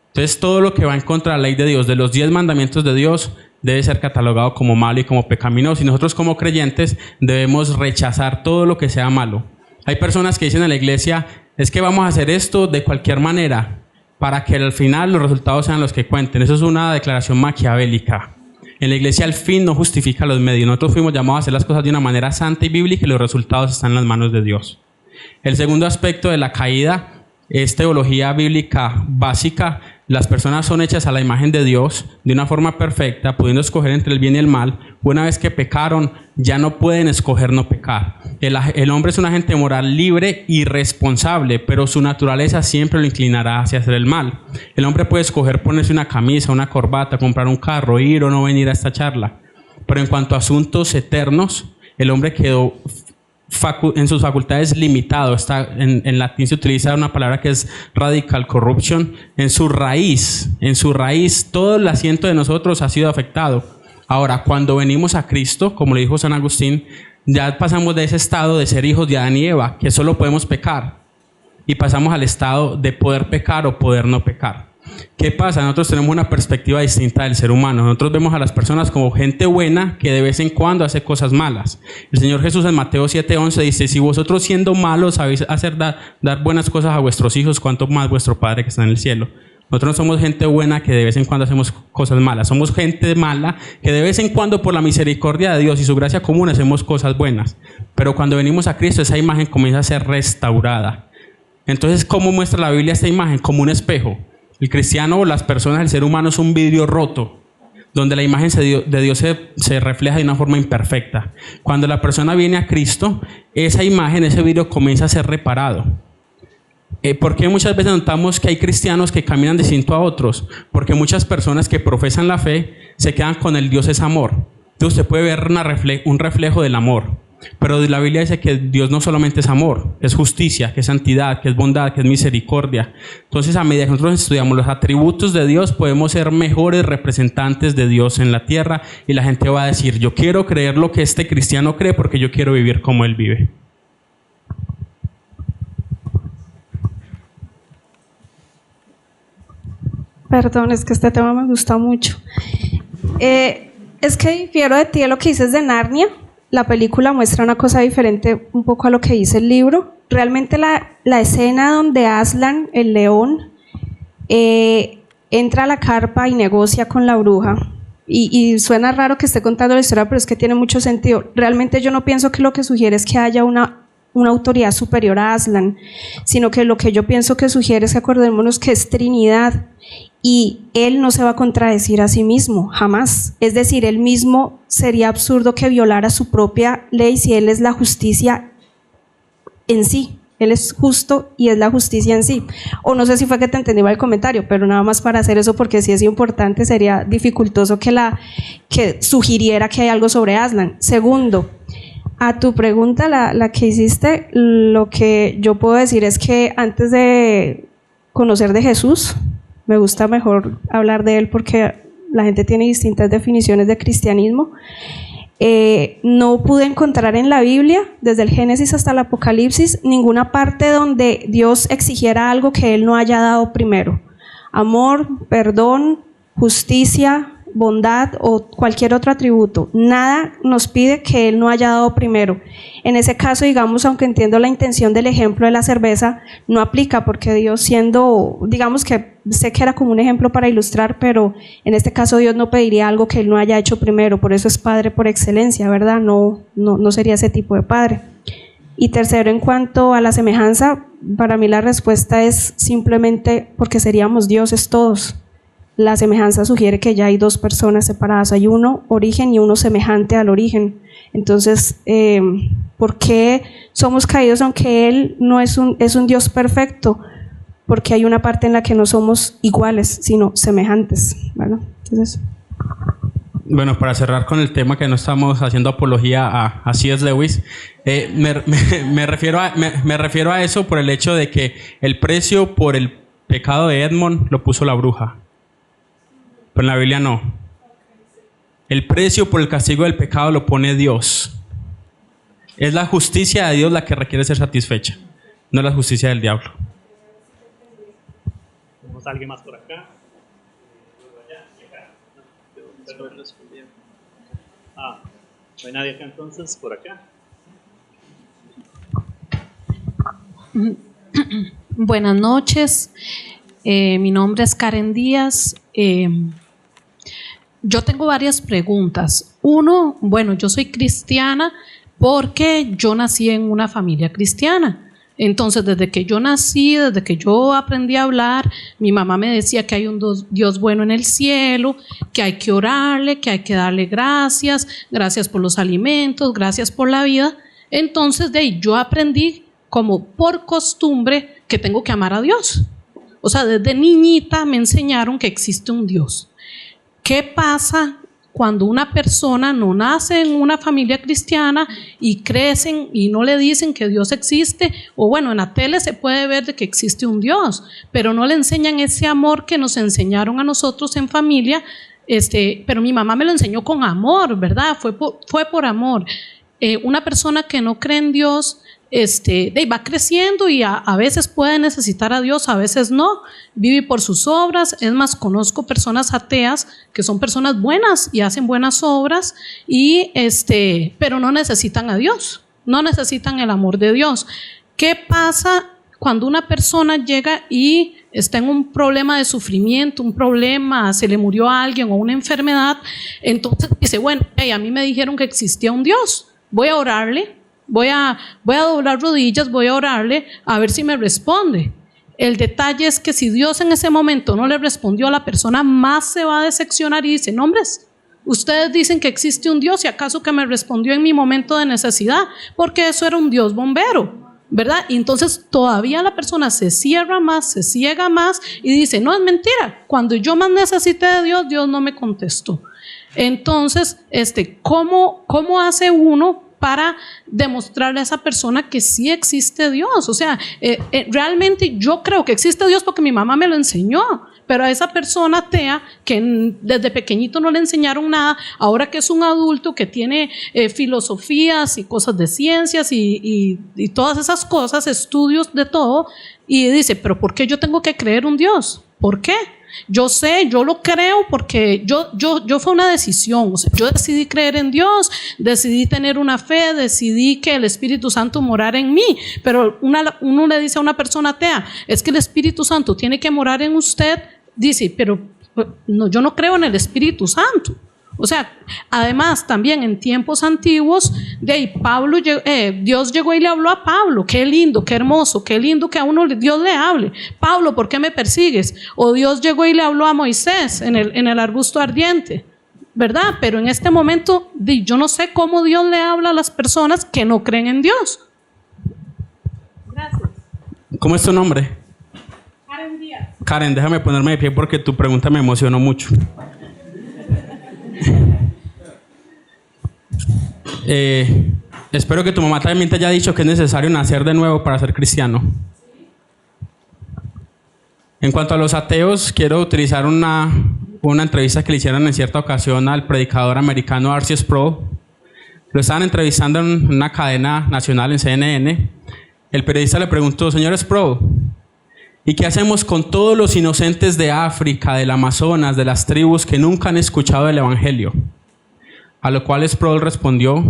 Entonces todo lo que va en contra de la ley de Dios, de los 10 mandamientos de Dios, debe ser catalogado como malo y como pecaminoso. Y nosotros como creyentes debemos rechazar todo lo que sea malo. Hay personas que dicen en la iglesia, es que vamos a hacer esto de cualquier manera para que al final los resultados sean los que cuenten. Eso es una declaración maquiavélica. En la iglesia el fin no justifica los medios. Nosotros fuimos llamados a hacer las cosas de una manera santa y bíblica y los resultados están en las manos de Dios. El segundo aspecto de la caída es teología bíblica básica. Las personas son hechas a la imagen de Dios de una forma perfecta, pudiendo escoger entre el bien y el mal. Una vez que pecaron, ya no pueden escoger no pecar. El hombre es un agente moral libre y responsable, pero su naturaleza siempre lo inclinará hacia hacer el mal. El hombre puede escoger ponerse una camisa, una corbata, comprar un carro, ir o no venir a esta charla. Pero en cuanto a asuntos eternos, el hombre quedó en sus facultades limitado. En latín se utiliza una palabra que es radical corruption. En su raíz, todo el asiento de nosotros ha sido afectado. Ahora, cuando venimos a Cristo, como le dijo San Agustín, ya pasamos de ese estado de ser hijos de Adán y Eva, que solo podemos pecar, y pasamos al estado de poder pecar o poder no pecar. ¿Qué pasa? Nosotros tenemos una perspectiva distinta del ser humano. Nosotros vemos a las personas como gente buena que de vez en cuando hace cosas malas. El Señor Jesús en Mateo 7:11 dice, si vosotros siendo malos sabéis dar buenas cosas a vuestros hijos, ¿cuánto más vuestro Padre que está en el cielo? Nosotros no somos gente buena que de vez en cuando hacemos cosas malas. Somos gente mala que de vez en cuando por la misericordia de Dios y su gracia común hacemos cosas buenas. Pero cuando venimos a Cristo esa imagen comienza a ser restaurada. Entonces, ¿cómo muestra la Biblia esta imagen? Como un espejo. El cristiano o las personas, el ser humano es un vidrio roto, donde la imagen de Dios se refleja de una forma imperfecta. Cuando la persona viene a Cristo, esa imagen, ese vidrio comienza a ser reparado. ¿Por qué muchas veces notamos que hay cristianos que caminan distinto a otros? Porque muchas personas que profesan la fe se quedan con el Dios es amor. Entonces usted puede ver un reflejo del amor. Pero la Biblia dice que Dios no solamente es amor, es justicia, que es santidad, que es bondad, que es misericordia. Entonces, a medida que nosotros estudiamos los atributos de Dios, podemos ser mejores representantes de Dios en la tierra, y la gente va a decir, yo quiero creer lo que este cristiano cree porque yo quiero vivir como él vive. Perdón, es que este tema me gusta mucho. Es que difiero de ti de lo que dices de Narnia. La película muestra una cosa diferente un poco a lo que dice el libro. Realmente la escena donde Aslan, el león, entra a la carpa y negocia con la bruja. Y suena raro que esté contando la historia, pero es que tiene mucho sentido. Realmente yo no pienso que lo que sugiere es que haya una autoridad superior a Aslan, sino que lo que yo pienso que sugiere es que acordémonos que es Trinidad y él no se va a contradecir a sí mismo, jamás. Es decir, él mismo sería absurdo que violara su propia ley si él es la justicia en sí. Él es justo y es la justicia en sí. O no sé si fue que te entendí mal el comentario, pero nada más para hacer eso, porque si es importante, sería dificultoso que sugiriera que hay algo sobre Aslan. Segundo, a tu pregunta, la que hiciste, lo que yo puedo decir es que antes de conocer de Jesús, me gusta mejor hablar de él porque la gente tiene distintas definiciones de cristianismo. No pude encontrar en la Biblia, desde el Génesis hasta el Apocalipsis, ninguna parte donde Dios exigiera algo que Él no haya dado primero. Amor, perdón, justicia, bondad o cualquier otro atributo. Nada nos pide que Él no haya dado primero. En ese caso, digamos, aunque entiendo la intención del ejemplo de la cerveza, no aplica porque Dios siendo, digamos que sé que era como un ejemplo para ilustrar, pero en este caso Dios no pediría algo que Él no haya hecho primero, por eso es Padre por excelencia, ¿verdad? No sería ese tipo de Padre. Y tercero, en cuanto a la semejanza, para mí la respuesta es simplemente porque seríamos dioses todos. la semejanza sugiere que ya hay dos personas separadas, hay uno origen y uno semejante al origen. Entonces, ¿por qué somos caídos aunque Él no es un Dios perfecto? Porque hay una parte en la que no somos iguales, sino semejantes, ¿verdad? Entonces, bueno, para cerrar con el tema, que no estamos haciendo apología a C.S. Lewis, me refiero a eso por el hecho de que el precio por el pecado de Edmond lo puso la bruja, pero en la Biblia no. El precio por el castigo del pecado lo pone Dios. Es la justicia de Dios la que requiere ser satisfecha, no la justicia del diablo. ¿Tenemos alguien más por acá? ¿No hay nadie acá entonces por acá? Buenas noches, mi nombre es Karen Díaz. Yo tengo varias preguntas. Uno, bueno, yo soy cristiana porque yo nací en una familia cristiana. Entonces, desde que yo nací, desde que yo aprendí a hablar, mi mamá me decía que hay un Dios bueno en el cielo, que hay que orarle, que hay que darle gracias, gracias por los alimentos, gracias por la vida. Entonces, de ahí yo aprendí como por costumbre que tengo que amar a Dios. O sea, desde niñita me enseñaron que existe un Dios. ¿Qué pasa cuando una persona no nace en una familia cristiana y crecen y no le dicen que Dios existe? O bueno, en la tele se puede ver de que existe un Dios, pero no le enseñan ese amor que nos enseñaron a nosotros en familia. Pero mi mamá me lo enseñó con amor, ¿verdad? Fue por amor. Una persona que no cree en Dios va creciendo y a veces puede necesitar a Dios, a veces no, vive por sus obras. Es más, conozco personas ateas que son personas buenas y hacen buenas obras, pero no necesitan a Dios, no necesitan el amor de Dios. ¿Qué pasa cuando una persona llega y está en un problema de sufrimiento, un problema, se le murió a alguien o una enfermedad? Entonces dice, bueno, a mí me dijeron que existía un Dios, voy a orarle, voy a doblar rodillas, voy a orarle a ver si me responde. El detalle es que si Dios en ese momento no le respondió, la persona más se va a decepcionar y dice, no, hombres, ustedes dicen que existe un Dios y acaso que me respondió en mi momento de necesidad, porque eso era un Dios bombero, ¿verdad? Y entonces todavía la persona se cierra más, se ciega más y dice, no, es mentira, cuando yo más necesité de Dios, Dios no me contestó. Entonces, ¿cómo hace uno para demostrarle a esa persona que sí existe Dios? O sea, realmente yo creo que existe Dios porque mi mamá me lo enseñó, pero a esa persona atea que desde pequeñito no le enseñaron nada, ahora que es un adulto que tiene filosofías y cosas de ciencias y todas esas cosas, estudios de todo, y dice, pero ¿por qué yo tengo que creer un Dios? ¿Por qué? Yo sé, yo lo creo porque yo fue una decisión. O sea, yo decidí creer en Dios, decidí tener una fe, decidí que el Espíritu Santo morara en mí. Pero uno le dice a una persona atea, es que el Espíritu Santo tiene que morar en usted. Dice, pero no, yo no creo en el Espíritu Santo. O sea, además también en tiempos antiguos, Dios llegó y le habló a Pablo. Qué lindo, qué hermoso, qué lindo que a uno Dios le hable. Pablo, ¿por qué me persigues? O Dios llegó y le habló a Moisés en el arbusto ardiente, ¿verdad? Pero en este momento yo no sé cómo Dios le habla a las personas que no creen en Dios. Gracias. ¿Cómo es tu nombre? Karen Díaz. Karen, déjame ponerme de pie porque tu pregunta me emocionó mucho. Espero que tu mamá también te haya dicho que es necesario nacer de nuevo para ser cristiano. En cuanto a los ateos, quiero utilizar una entrevista que le hicieron en cierta ocasión al predicador americano R.C. Sproul. Lo estaban entrevistando en una cadena nacional en CNN. El periodista le preguntó, señor Sproul, ¿y qué hacemos con todos los inocentes de África, del Amazonas, de las tribus que nunca han escuchado el Evangelio? A lo cual Sproul respondió,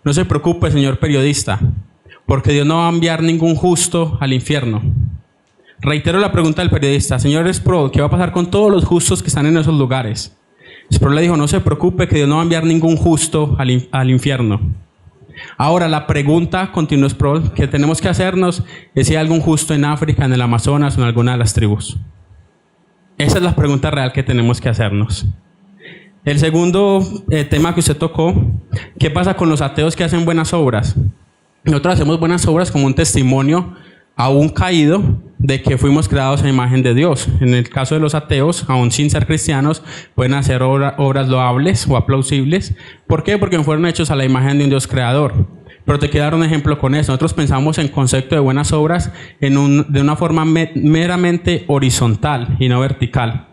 no se preocupe, señor periodista, porque Dios no va a enviar ningún justo al infierno. Reitero la pregunta del periodista, señor Sproul, ¿qué va a pasar con todos los justos que están en esos lugares? Sproul le dijo, no se preocupe, que Dios no va a enviar ningún justo al infierno. Ahora la pregunta, continuó Sproul, que tenemos que hacernos es si hay algún justo en África, en el Amazonas o en alguna de las tribus. Esa es la pregunta real que tenemos que hacernos. El segundo tema que usted tocó, ¿qué pasa con los ateos que hacen buenas obras? Nosotros hacemos buenas obras como un testimonio aún caído de que fuimos creados a imagen de Dios. En el caso de los ateos, aún sin ser cristianos, pueden hacer obras loables o aplausibles. ¿Por qué? Porque fueron hechos a la imagen de un Dios creador. Pero te quiero dar un ejemplo con eso. Nosotros pensamos en concepto de buenas obras de una forma meramente horizontal y no vertical.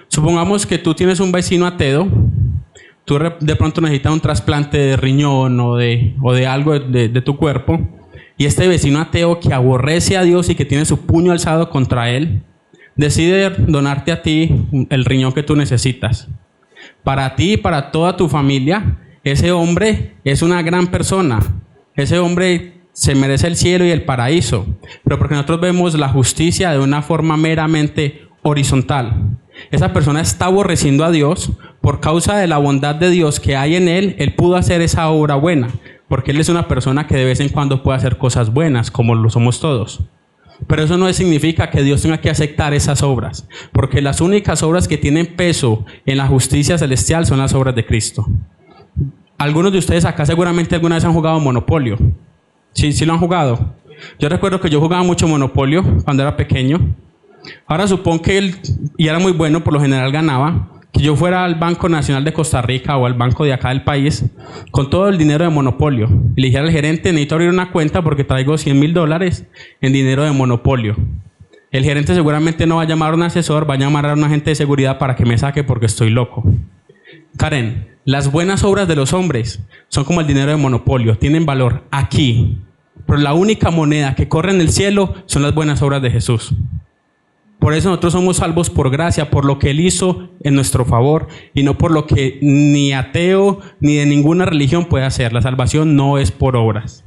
Supongamos que tú tienes un vecino ateo, tú de pronto necesitas un trasplante de riñón o de algo de tu cuerpo, y este vecino ateo que aborrece a Dios y que tiene su puño alzado contra él, decide donarte a ti el riñón que tú necesitas. Para ti y para toda tu familia, ese hombre es una gran persona. Ese hombre se merece el cielo y el paraíso, pero porque nosotros vemos la justicia de una forma meramente horizontal. Esa persona está aborreciendo a Dios por causa de la bondad de Dios que hay en él. Él pudo hacer esa obra buena, porque él es una persona que de vez en cuando puede hacer cosas buenas, como lo somos todos. Pero eso no significa que Dios tenga que aceptar esas obras, porque las únicas obras que tienen peso en la justicia celestial son las obras de Cristo. Algunos de ustedes acá seguramente alguna vez han jugado Monopolio. ¿Sí lo han jugado? Yo recuerdo que yo jugaba mucho Monopolio cuando era pequeño. Ahora supongo que y era muy bueno, por lo general ganaba, que yo fuera al Banco Nacional de Costa Rica o al banco de acá del país con todo el dinero de Monopolio y le dijera al gerente: necesito abrir una cuenta porque traigo $100,000 en dinero de Monopolio. El gerente seguramente no va a llamar a un asesor, va a llamar a un agente de seguridad para que me saque porque estoy loco. Karen, las buenas obras de los hombres son como el dinero de Monopolio, tienen valor aquí, pero la única moneda que corre en el cielo son las buenas obras de Jesús. Por eso nosotros somos salvos por gracia, por lo que Él hizo en nuestro favor y no por lo que ni ateo ni de ninguna religión puede hacer. La salvación no es por obras.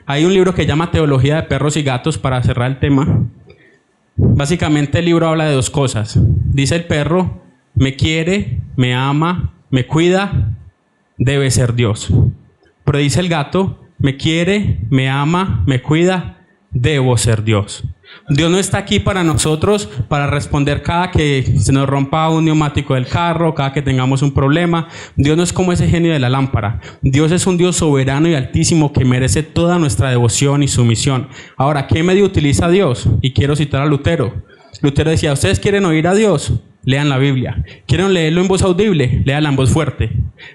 Hay un libro que se llama Teología de Perros y Gatos, para cerrar el tema. Básicamente el libro habla de dos cosas. Dice el perro: me quiere, me ama, me cuida, debe ser Dios. Pero dice el gato: me quiere, me ama, me cuida, debo ser Dios. Dios no está aquí para nosotros para responder cada que se nos rompa un neumático del carro, cada que tengamos un problema. Dios no es como ese genio de la lámpara. Dios es un Dios soberano y altísimo que merece toda nuestra devoción y sumisión. Ahora, ¿qué medio utiliza Dios? Y quiero citar a Lutero. Lutero decía: ¿ustedes quieren oír a Dios? Lean la Biblia. ¿Quieren leerlo en voz audible? Léanla en voz fuerte.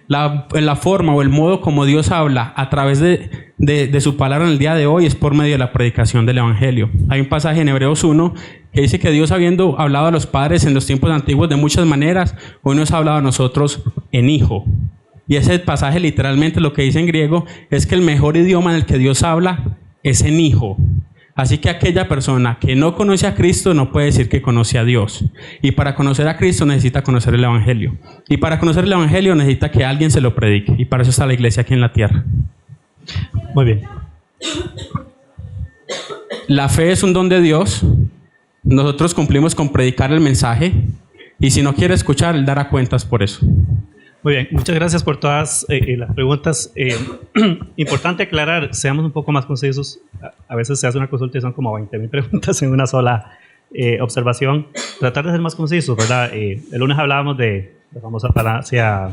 La forma o el modo como Dios habla a través de su palabra en el día de hoy es por medio de la predicación del Evangelio. Hay un pasaje en Hebreos 1 que dice que Dios, habiendo hablado a los padres en los tiempos antiguos de muchas maneras, hoy nos ha hablado a nosotros en Hijo. Y ese pasaje literalmente lo que dice en griego es que el mejor idioma en el que Dios habla es en Hijo. Así que aquella persona que no conoce a Cristo no puede decir que conoce a Dios. Y para conocer a Cristo necesita conocer el Evangelio. Y para conocer el Evangelio necesita que alguien se lo predique. Y para eso está la iglesia aquí en la tierra. Muy bien. La fe es un don de Dios. Nosotros cumplimos con predicar el mensaje. Y si no quiere escuchar, Él dará cuentas por eso. Muy bien, muchas gracias por todas las preguntas. Importante aclarar, seamos un poco más concisos. A veces se hace una consulta y son como 20,000 preguntas en una sola observación. Tratar de ser más concisos, ¿verdad? El lunes hablábamos de la famosa falacia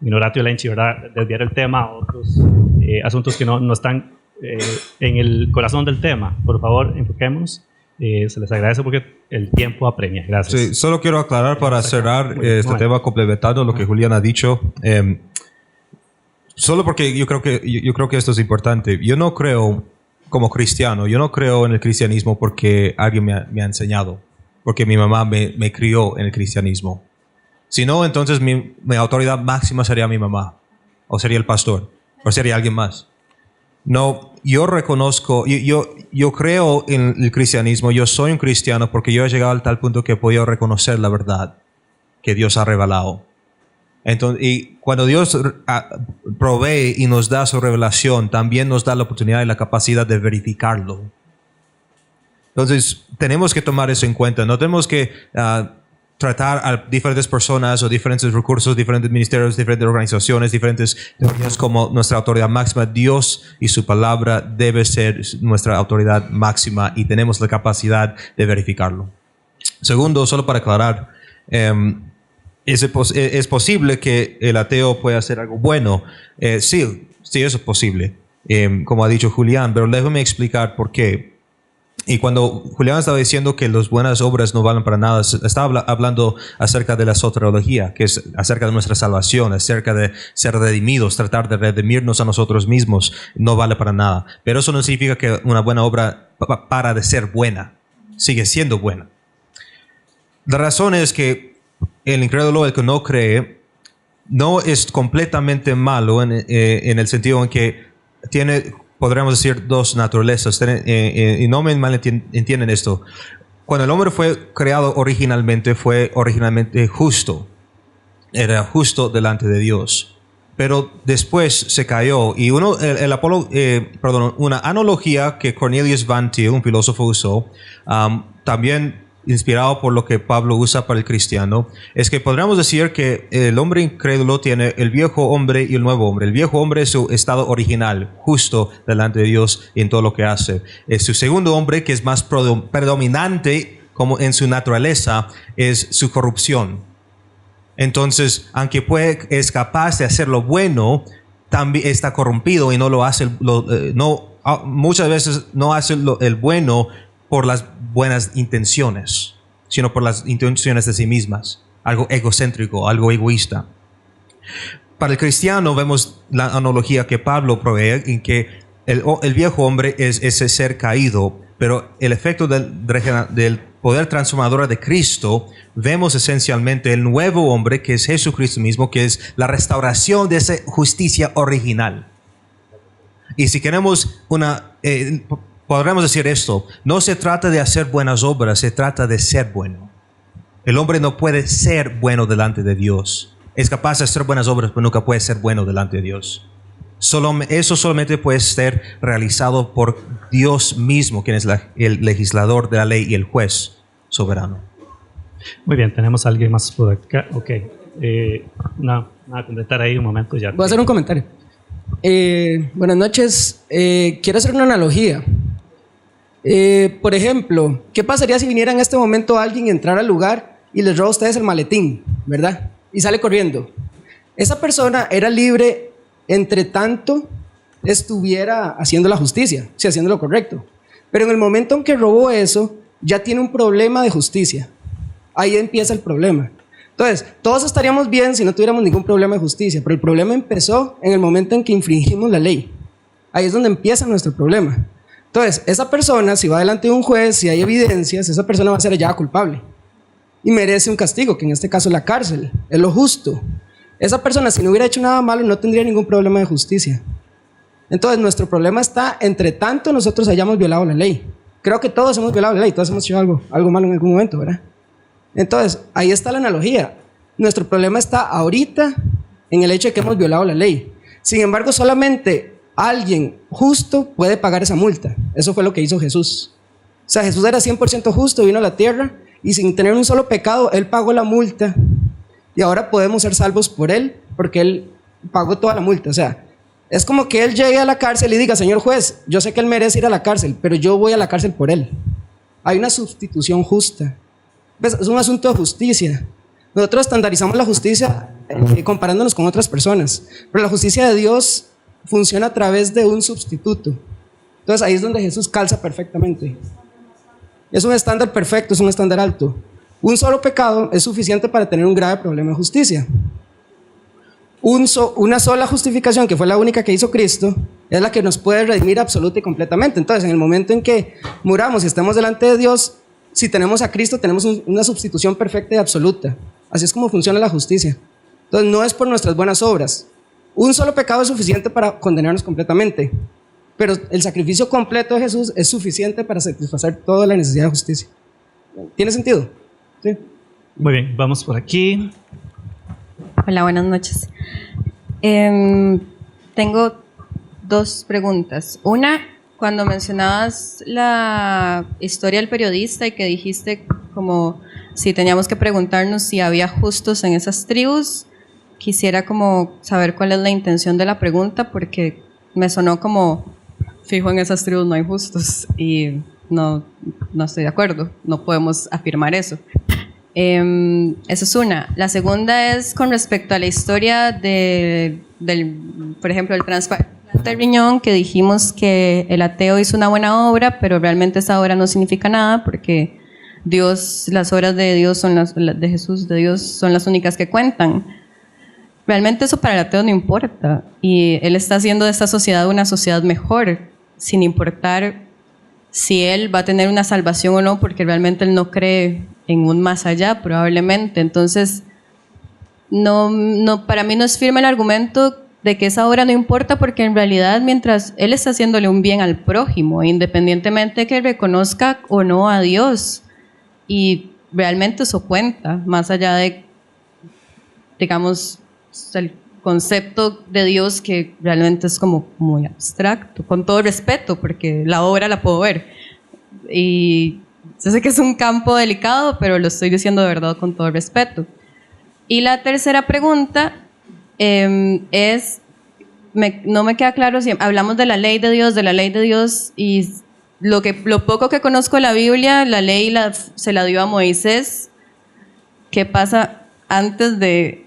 Minoratio Lenchi, ¿verdad? Desviar el tema a otros asuntos que no están en el corazón del tema. Por favor, enfoquémonos. Se les agradece porque el tiempo apremia. Gracias. Sí, solo quiero aclarar para cerrar este tema, complementando lo que Julián ha dicho. Solo porque yo creo que esto es importante. Yo no creo, como cristiano, yo no creo en el cristianismo porque alguien me ha enseñado, porque mi mamá me crió en el cristianismo. Si no, entonces mi autoridad máxima sería mi mamá, o sería el pastor, o sería alguien más. No, yo reconozco, yo creo en el cristianismo, yo soy un cristiano porque yo he llegado al tal punto que he podido reconocer la verdad que Dios ha revelado. Entonces, y cuando Dios provee y nos da su revelación, también nos da la oportunidad y la capacidad de verificarlo. Entonces, tenemos que tomar eso en cuenta. No tenemos que tratar a diferentes personas o diferentes recursos, diferentes ministerios, diferentes organizaciones, diferentes teorías como nuestra autoridad máxima. Dios y su palabra debe ser nuestra autoridad máxima y tenemos la capacidad de verificarlo. Segundo, solo para aclarar, ¿es posible que el ateo pueda hacer algo bueno? Sí, eso es posible, como ha dicho Julián, pero déjame explicar por qué. Y cuando Julián estaba diciendo que las buenas obras no valen para nada, estaba hablando acerca de la soteriología, que es acerca de nuestra salvación, acerca de ser redimidos, tratar de redimirnos a nosotros mismos, no vale para nada. Pero eso no significa que una buena obra para de ser buena, sigue siendo buena. La razón es que el incrédulo, el que no cree, no es completamente malo en el sentido en que tiene, podríamos decir, dos naturalezas, y no me malentienden esto. Cuando el hombre fue creado originalmente, fue originalmente justo. Era justo delante de Dios. Pero después se cayó. Y una analogía que Cornelius Van Til, un filósofo, usó, también inspirado por lo que Pablo usa para el cristiano, es que podríamos decir que el hombre incrédulo tiene el viejo hombre y el nuevo hombre. El viejo hombre es su estado original, justo delante de Dios en todo lo que hace. Es su segundo hombre, que es más predominante como en su naturaleza, es su corrupción. Entonces, aunque es capaz de hacer lo bueno, también está corrompido y no lo hace, muchas veces no hace el bueno por las buenas intenciones, sino por las intenciones de sí mismas. Algo egocéntrico, algo egoísta. Para el cristiano vemos la analogía que Pablo provee en que el viejo hombre es ese ser caído, pero el efecto del poder transformador de Cristo, vemos esencialmente el nuevo hombre, que es Jesucristo mismo, que es la restauración de esa justicia original. Y si queremos podríamos decir esto: no se trata de hacer buenas obras, se trata de ser bueno. El hombre no puede ser bueno delante de Dios. Es capaz de hacer buenas obras, pero nunca puede ser bueno delante de Dios. Eso solamente puede ser realizado por Dios mismo, quien es el legislador de la ley y el juez soberano. Muy bien, tenemos a alguien más por acá. Ok. No, a contestar ahí un momento ya. Voy a hacer un comentario. Buenas noches. Quiero hacer una analogía. Por ejemplo, ¿qué pasaría si viniera en este momento alguien y entrara al lugar y les roba a ustedes el maletín, ¿verdad? Y sale corriendo. Esa persona era libre entre tanto estuviera haciendo la justicia, o sea, haciendo lo correcto. Pero en el momento en que robó eso, ya tiene un problema de justicia. Ahí empieza el problema. Entonces, todos estaríamos bien si no tuviéramos ningún problema de justicia, pero el problema empezó en el momento en que infringimos la ley. Ahí es donde empieza nuestro problema. Entonces, esa persona, si va delante de un juez, si hay evidencias, esa persona va a ser hallada culpable y merece un castigo, que en este caso es la cárcel, es lo justo. Esa persona, si no hubiera hecho nada malo, no tendría ningún problema de justicia. Entonces, nuestro problema está entre tanto nosotros hayamos violado la ley. Creo que todos hemos violado la ley, todos hemos hecho algo malo en algún momento, ¿verdad? Entonces, ahí está la analogía. Nuestro problema está ahorita en el hecho de que hemos violado la ley. Sin embargo, solamente alguien justo puede pagar esa multa. Eso fue lo que hizo Jesús. O sea, Jesús era 100% justo, vino a la tierra y sin tener un solo pecado, Él pagó la multa. Y ahora podemos ser salvos por Él, porque Él pagó toda la multa. O sea, es como que Él llegue a la cárcel y diga: señor juez, yo sé que Él merece ir a la cárcel, pero yo voy a la cárcel por Él. Hay una sustitución justa. ¿Ves? Es un asunto de justicia. Nosotros estandarizamos la justicia comparándonos con otras personas, pero la justicia de Dios funciona a través de un sustituto. Entonces ahí es donde Jesús calza perfectamente. Es un estándar perfecto, es un estándar alto. Un solo pecado es suficiente para tener un grave problema de justicia. Una sola justificación, que fue la única que hizo Cristo, es la que nos puede redimir absoluta y completamente. Entonces, en el momento en que muramos y estemos delante de Dios, si tenemos a Cristo, tenemos una sustitución perfecta y absoluta. Así es como funciona la justicia. Entonces, no es por nuestras buenas obras. Un solo pecado es suficiente para condenarnos completamente, pero el sacrificio completo de Jesús es suficiente para satisfacer toda la necesidad de justicia. ¿Tiene sentido? Sí. Muy bien, vamos por aquí. Hola, buenas noches. Tengo dos preguntas. Una, cuando mencionabas la historia del periodista y que dijiste como si teníamos que preguntarnos si había justos en esas tribus, quisiera como saber cuál es la intención de la pregunta, porque me sonó como fijo en esas tribus no hay justos, y no estoy de acuerdo, no podemos afirmar eso. Eso es una. La segunda es con respecto a la historia por ejemplo, el trasplante de riñón, que dijimos que el ateo hizo una buena obra, pero realmente esa obra no significa nada porque las obras de Dios de Jesús, de Dios, son las únicas que cuentan. Realmente eso para el ateo no importa, y él está haciendo de esta sociedad una sociedad mejor, sin importar si él va a tener una salvación o no, porque realmente él no cree en un más allá, probablemente. Entonces, para mí no es firme el argumento de que esa obra no importa, porque en realidad mientras él está haciéndole un bien al prójimo, independientemente de que reconozca o no a Dios, y realmente eso cuenta, más allá de, digamos, el concepto de Dios, que realmente es como muy abstracto, con todo respeto, porque la obra la puedo ver. Y yo sé que es un campo delicado, pero lo estoy diciendo de verdad con todo respeto. Y la tercera pregunta no me queda claro si hablamos de la ley de Dios, y lo poco que conozco de la Biblia, la ley se la dio a Moisés. ¿Qué pasa antes de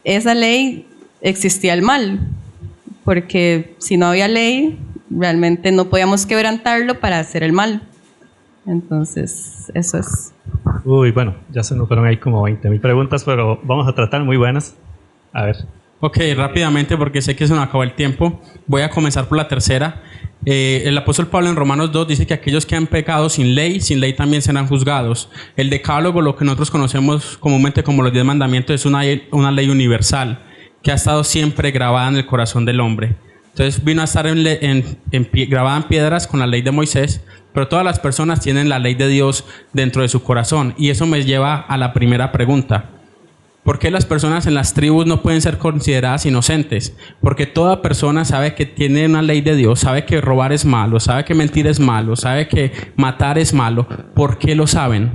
esa ley? Existía el mal, porque si no había ley, realmente no podíamos quebrantarlo para hacer el mal. Entonces, eso es. Uy, bueno, ya se nos fueron ahí como 20.000 preguntas, pero vamos a tratar muy buenas. A ver. Ok, rápidamente, porque sé que se nos acabó el tiempo. Voy a comenzar por la tercera. El apóstol Pablo en Romanos 2 dice que aquellos que han pecado sin ley también serán juzgados. El decálogo, lo que nosotros conocemos comúnmente como los 10 mandamientos, es una ley universal que ha estado siempre grabada en el corazón del hombre. Entonces vino a estar grabada en piedras con la ley de Moisés, pero todas las personas tienen la ley de Dios dentro de su corazón. Y eso me lleva a la primera pregunta. ¿Por qué las personas en las tribus no pueden ser consideradas inocentes? Porque toda persona sabe que tiene una ley de Dios, sabe que robar es malo, sabe que mentir es malo, sabe que matar es malo. ¿Por qué lo saben?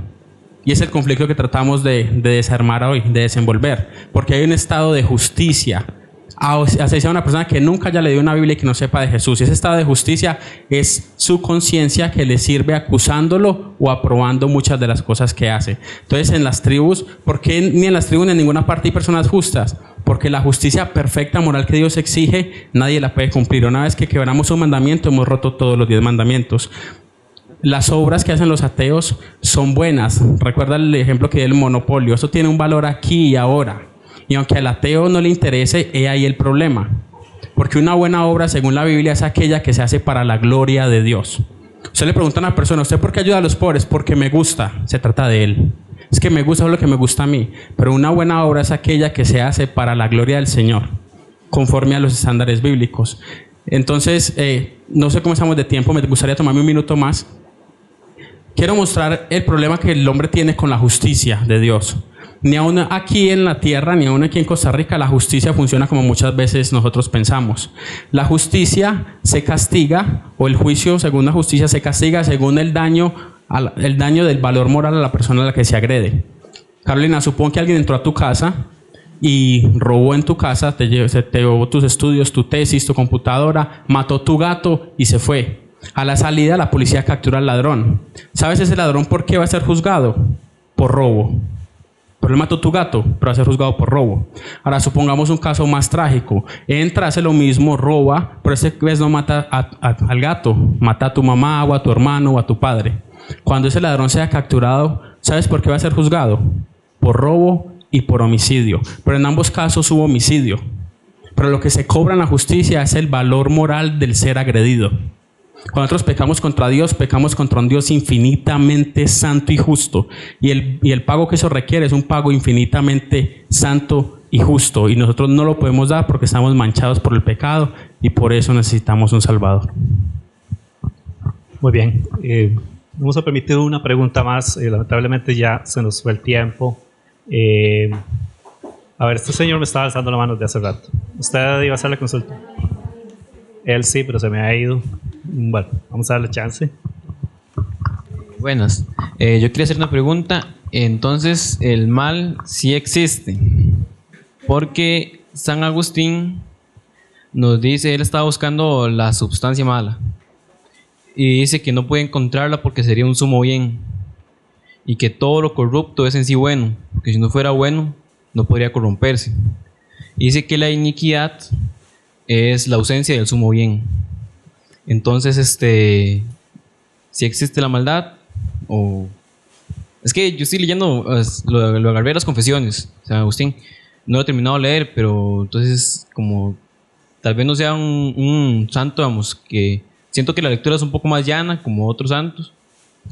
Y es el conflicto que tratamos de desarmar hoy, de desenvolver. Porque hay un estado de justicia asociado a una persona que nunca haya leído una Biblia y que no sepa de Jesús. Y ese estado de justicia es su conciencia que le sirve acusándolo o aprobando muchas de las cosas que hace. Entonces, en las tribus, ¿por qué ni en las tribus ni en ninguna parte hay personas justas? Porque la justicia perfecta moral que Dios exige, nadie la puede cumplir. Una vez que quebramos un mandamiento, hemos roto todos los 10 mandamientos. Las obras que hacen los ateos son buenas. Recuerda el ejemplo que di del monopolio. Eso tiene un valor aquí y ahora. Y aunque al ateo no le interese, es ahí el problema. Porque una buena obra, según la Biblia, es aquella que se hace para la gloria de Dios. Usted le pregunta a una persona, ¿usted por qué ayuda a los pobres? Porque me gusta. Se trata de él. Es que me gusta lo que me gusta a mí. Pero una buena obra es aquella que se hace para la gloria del Señor, conforme a los estándares bíblicos. Entonces, no sé cómo estamos de tiempo. Me gustaría tomarme un minuto más. Quiero mostrar el problema que el hombre tiene con la justicia de Dios. Ni aún aquí en la tierra, ni aún aquí en Costa Rica, la justicia funciona como muchas veces nosotros pensamos. La justicia se castiga, o el juicio según la justicia se castiga según el daño del valor moral a la persona a la que se agrede. Carolina, supón que alguien entró a tu casa y robó en tu casa, te llevó tus estudios, tu tesis, tu computadora, mató tu gato y se fue. A la salida, la policía captura al ladrón. ¿Sabes ese ladrón por qué va a ser juzgado? Por robo. Pero él mató tu gato, pero va a ser juzgado por robo. Ahora supongamos un caso más trágico. Entra, hace lo mismo, roba, pero esta vez no mata al gato, mata a tu mamá o a tu hermano o a tu padre. Cuando ese ladrón sea capturado, ¿sabes por qué va a ser juzgado? Por robo y por homicidio. Pero en ambos casos hubo homicidio. Pero lo que se cobra en la justicia es el valor moral del ser agredido. Cuando nosotros pecamos contra Dios, pecamos contra un Dios infinitamente santo y justo. Y el pago que eso requiere es un pago infinitamente santo y justo. Y nosotros no lo podemos dar porque estamos manchados por el pecado y por eso necesitamos un Salvador. Muy bien. Vamos a permitir una pregunta más. Lamentablemente ya se nos fue el tiempo. A ver, este señor me estaba alzando la mano de hace rato. ¿Usted iba a hacer la consulta? Él sí, pero se me ha ido. Bueno, vamos a darle chance. Buenas. Yo quería hacer una pregunta. Entonces, el mal sí existe. Porque San Agustín nos dice, él estaba buscando la sustancia mala. y dice que no puede encontrarla porque sería un sumo bien, y que todo lo corrupto es en sí bueno, porque si no fuera bueno, no podría corromperse. Y dice que la iniquidad es la ausencia del sumo bien. Entonces, si existe la maldad, o... Es que yo estoy leyendo, lo agarré de las confesiones, o sea, Agustín, no lo he terminado de leer, pero entonces, como, tal vez no sea un santo, vamos, que siento que la lectura es un poco más llana, como otros santos,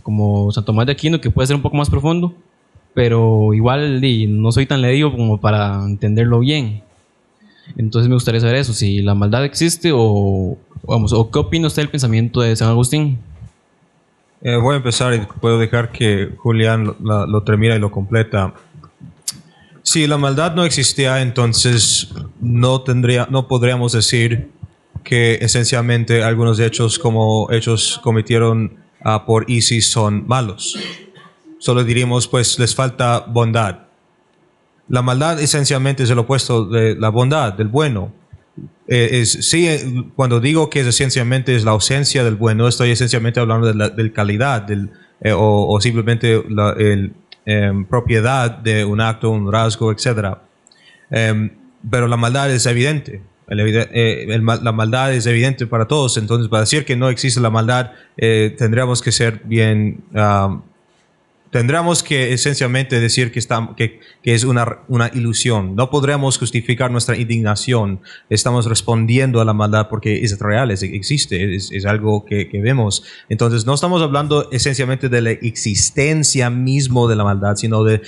como Santo Tomás de Aquino, que puede ser un poco más profundo, pero igual no soy tan leído como para entenderlo bien. Entonces me gustaría saber eso, si la maldad existe o qué opina usted del pensamiento de San Agustín. Voy a empezar y puedo dejar que Julián lo termine y lo completa. Si la maldad no existía, entonces no podríamos decir que esencialmente algunos hechos como hechos cometieron por ISIS son malos. Solo diríamos, pues, les falta bondad. La maldad esencialmente es el opuesto de la bondad, del bueno. Cuando digo que esencialmente es la ausencia del bueno, estoy esencialmente hablando de calidad o simplemente la propiedad de un acto, un rasgo, etc. Pero la maldad es evidente. La maldad es evidente para todos. Entonces, para decir que no existe la maldad, tendríamos que ser bien... tendríamos que esencialmente decir que es una ilusión. No podríamos justificar nuestra indignación. Estamos respondiendo a la maldad porque es real, existe, es algo que vemos. Entonces no estamos hablando esencialmente de la existencia mismo de la maldad, sino de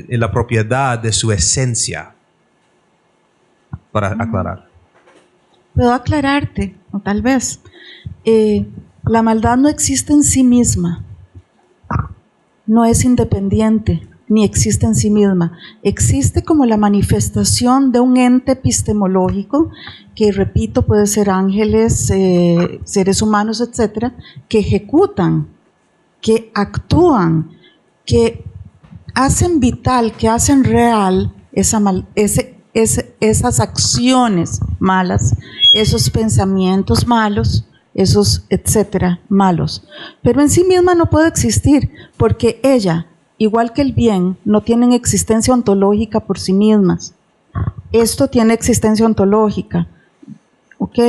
la propiedad de su esencia. Para aclarar. Puedo aclararte, o tal vez. La maldad no existe en sí misma. No es independiente, ni existe en sí misma. Existe como la manifestación de un ente epistemológico, que repito, puede ser ángeles, seres humanos, etcétera, que ejecutan, que actúan, que hacen vital, que hacen real esas acciones malas, esos pensamientos malos, esos etcétera malos, pero en sí misma no puede existir, porque ella, igual que el bien, no tienen existencia ontológica por sí mismas. Esto tiene existencia ontológica, ¿ok?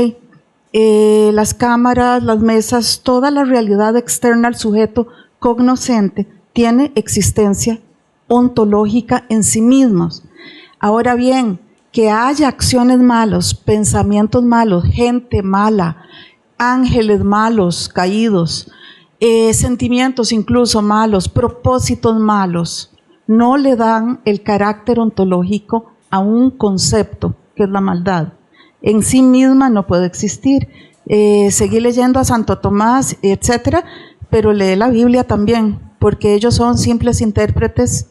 Las cámaras, las mesas, toda la realidad externa al sujeto cognoscente tiene existencia ontológica en sí mismos. Ahora bien, que haya acciones malas, pensamientos malos, gente mala, ángeles malos, caídos, sentimientos incluso malos, propósitos malos, no le dan el carácter ontológico a un concepto que es la maldad. En sí misma no puede existir. Seguí leyendo a Santo Tomás, etcétera, pero lee la Biblia también, porque ellos son simples intérpretes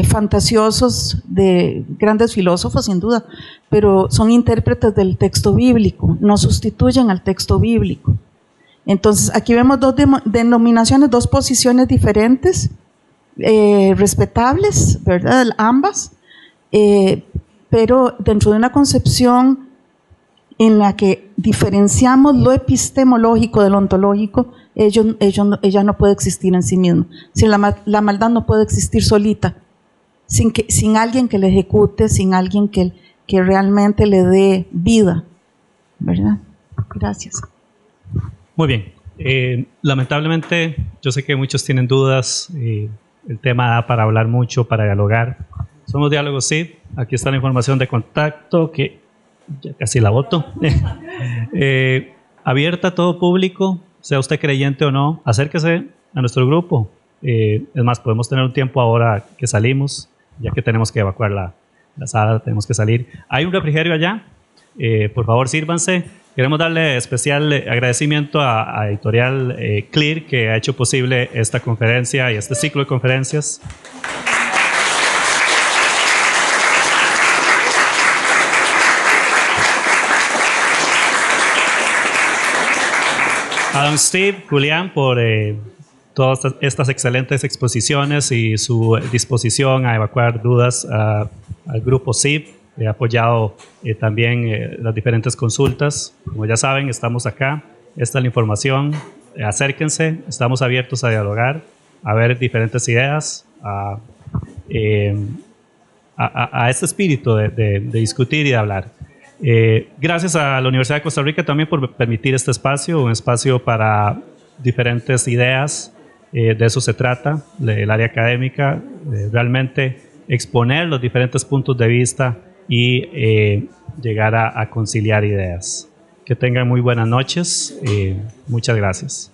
fantasiosos de grandes filósofos, sin duda, pero son intérpretes del texto bíblico, no sustituyen al texto bíblico. Entonces, aquí vemos dos denominaciones, dos posiciones diferentes, respetables, ¿verdad? Ambas, pero dentro de una concepción en la que diferenciamos lo epistemológico del ontológico, ella no puede existir en sí misma. Si la maldad no puede existir solita, sin alguien que le ejecute, sin alguien que realmente le dé vida, ¿verdad? Gracias. Muy bien. Lamentablemente, yo sé que muchos tienen dudas. El tema da para hablar mucho, para dialogar. Somos Diálogos CID. Aquí está la información de contacto, que ya casi la voto. Abierta a todo público, sea usted creyente o no, acérquese a nuestro grupo. Es más, podemos tener un tiempo ahora que salimos, ya que tenemos que evacuar la sala, tenemos que salir. Hay un refrigerio allá, por favor sírvanse. Queremos darle especial agradecimiento a Editorial Clear, que ha hecho posible esta conferencia y este ciclo de conferencias. A don Steve, Julián, por todas estas excelentes exposiciones y su disposición a evacuar dudas al grupo CIP. He apoyado también las diferentes consultas. Como ya saben, estamos acá esta es la información. Acérquense, estamos abiertos a dialogar, a ver diferentes ideas, a este espíritu de discutir y de hablar. Gracias a la Universidad de Costa Rica también por permitir este espacio, un espacio para diferentes ideas. De eso se trata, el área académica, realmente exponer los diferentes puntos de vista y llegar a conciliar ideas. Que tengan muy buenas noches. Muchas gracias.